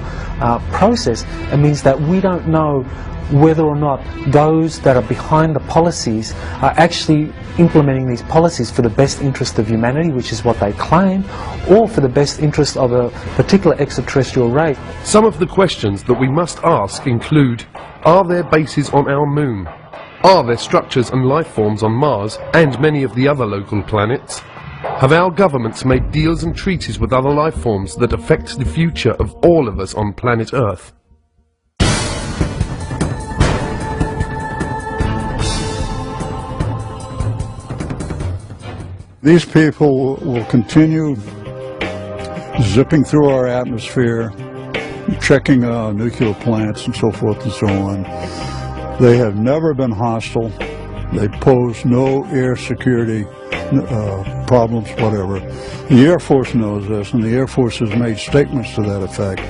process. It means that we don't know whether or not those that are behind the policies are actually implementing these policies for the best interest of humanity, which is what they claim, or for the best interest of a particular extraterrestrial race. Some of the questions that we must ask include, are there bases on our moon? Are there structures and life forms on Mars and many of the other local planets? Have our governments made deals and treaties with other life forms that affect the future of all of us on planet Earth? These people will continue zipping through our atmosphere, checking nuclear plants and so forth and so on. They have never been hostile. They pose no air security problems, whatever. The Air Force knows this, and the Air Force has made statements to that effect,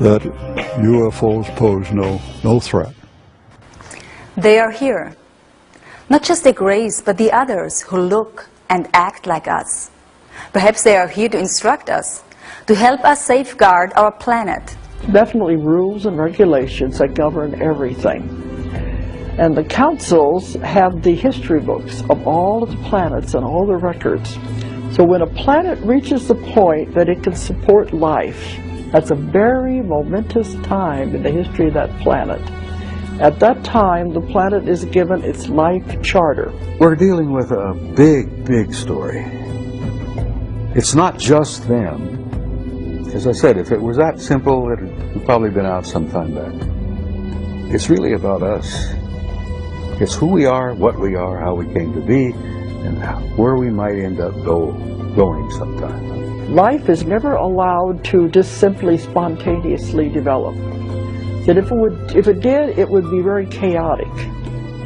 that UFOs pose no threat. They are here. Not just the Greys, but the others who look and act like us. Perhaps they are here to instruct us, to help us safeguard our planet. Definitely rules and regulations that govern everything. And the councils have the history books of all of the planets and all the records. So when a planet reaches the point that it can support life, that's a very momentous time in the history of that planet. At that time, the planet is given its life charter. We're dealing with a big, big story. It's not just them. As I said, if it was that simple, it would probably been out some time back. It's really about us. It's who we are, what we are, how we came to be, and where we might end up going sometime. Life is never allowed to just simply spontaneously develop. That if it did, it would be very chaotic.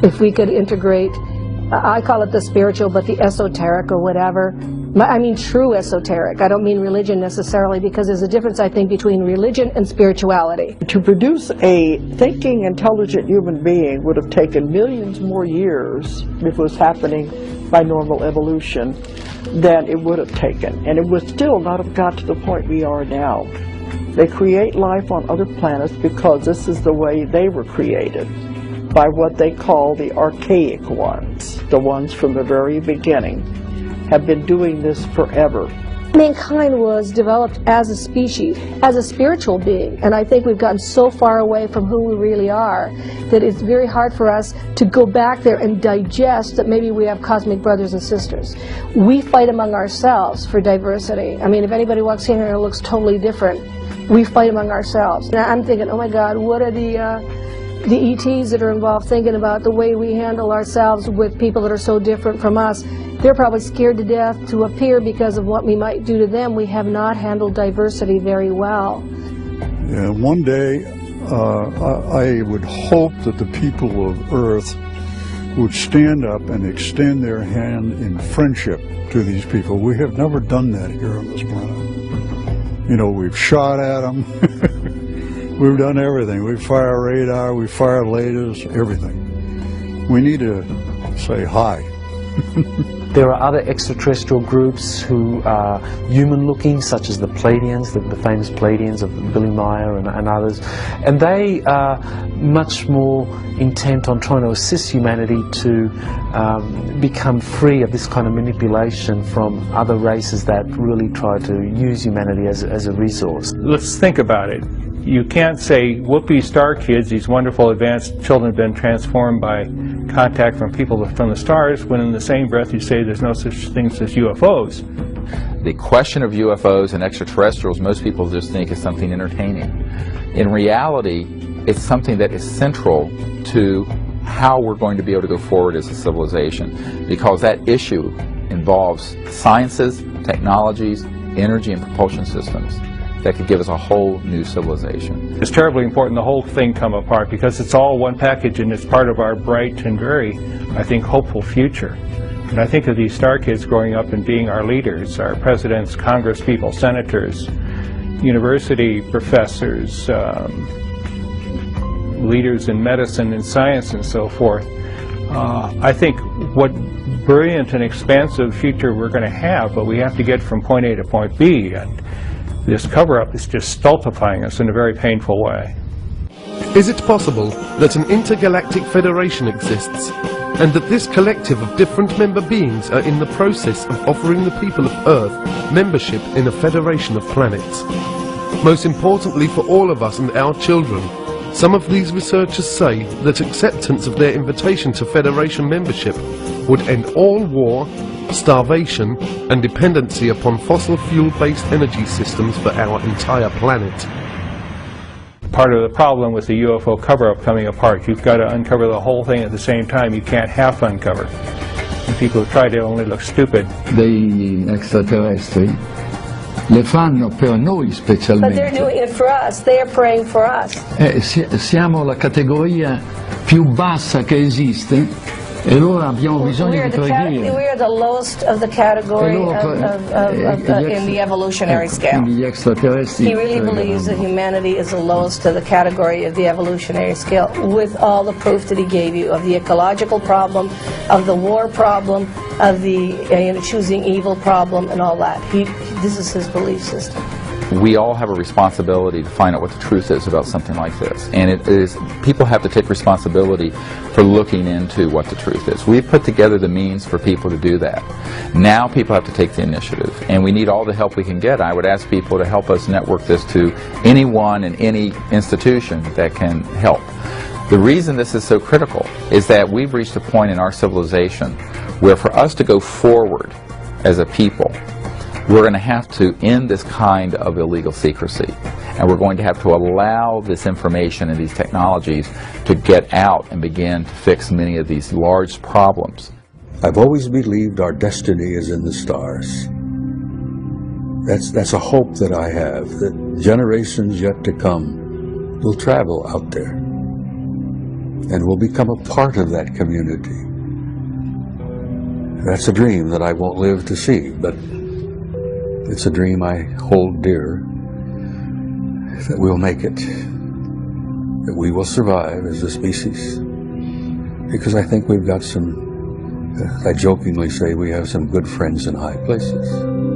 If we could integrate, I call it the spiritual, but the esoteric or whatever, I mean true esoteric. I don't mean religion necessarily, because there's a difference, I think, between religion and spirituality. To produce a thinking, intelligent human being would have taken millions more years if it was happening by normal evolution than it would have taken. And it would still not have got to the point we are now. They create life on other planets because this is the way they were created, by what they call the archaic ones, the ones from the very beginning, have been doing this forever. Mankind was developed as a species, as a spiritual being, and I think we've gotten so far away from who we really are that it's very hard for us to go back there and digest that maybe we have cosmic brothers and sisters. We fight among ourselves for diversity. I mean, if anybody walks in here and looks totally different, we fight among ourselves. Now I'm thinking, oh my God, what are the ETs that are involved thinking about the way we handle ourselves with people that are so different from us? They're probably scared to death to appear because of what we might do to them. We have not handled diversity very well. Yeah, one day, I would hope that the people of Earth would stand up and extend their hand in friendship to these people. We have never done that here on this planet. You know, we've shot at them. We've done everything. We fire radar, we fire lasers, everything. We need to say hi. There are other extraterrestrial groups who are human-looking, such as the Pleiadians, the famous Pleiadians of Billy Meyer and others, and they are much more intent on trying to assist humanity to become free of this kind of manipulation from other races that really try to use humanity as a resource. Let's think about it. You can't say, whoopee star kids, these wonderful advanced children have been transformed by contact from people from the stars, when in the same breath you say there's no such things as UFOs. The question of UFOs and extraterrestrials, most people just think is something entertaining. In reality, it's something that is central to how we're going to be able to go forward as a civilization, because that issue involves sciences, technologies, energy and propulsion systems that could give us a whole new civilization. It's terribly important the whole thing come apart, because it's all one package and it's part of our bright and very, I think, hopeful future. And I think of these star kids growing up and being our leaders, our presidents, congresspeople, senators, university professors, leaders in medicine and science and so forth. I think what brilliant and expansive future we're going to have, but we have to get from point A to point B. And this cover-up is just stultifying us in a very painful way. Is it possible that an intergalactic federation exists, and that this collective of different member beings are in the process of offering the people of Earth membership in a federation of planets? Most importantly for all of us and our children, some of these researchers say that acceptance of their invitation to federation membership would end all war, starvation and dependency upon fossil fuel-based energy systems for our entire planet. Part of the problem with the UFO cover-up coming apart, you've got to uncover the whole thing at the same time. You can't half uncover. And people who try to only look stupid. Degli extraterrestri le fanno per noi specialmente. But they're doing it for us. They are praying for us. Siamo la categoria più bassa che esiste. E allora abbiamo bisogno di preghiere. We are the lowest of the category in the evolutionary scale. He really believes that humanity is the lowest of the category of the evolutionary scale, with all the proof that he gave you of the ecological problem, of the war problem, of the choosing evil problem, and all that. This is his belief system. We all have a responsibility to find out what the truth is about something like this. And it is, people have to take responsibility for looking into what the truth is. We've put together the means for people to do that. Now people have to take the initiative. And we need all the help we can get. I would ask people to help us network this to anyone and any institution that can help. The reason this is so critical is that we've reached a point in our civilization where for us to go forward as a people, we're going to have to end this kind of illegal secrecy, and we're going to have to allow this information and these technologies to get out and begin to fix many of these large problems. I've always believed our destiny is in the stars. That's a hope that I have, that generations yet to come will travel out there and will become a part of that community. That's a dream that I won't live to see, but It's a dream I hold dear, that we'll make it, that we will survive as a species, because I think we've got some, I jokingly say we have some good friends in high places.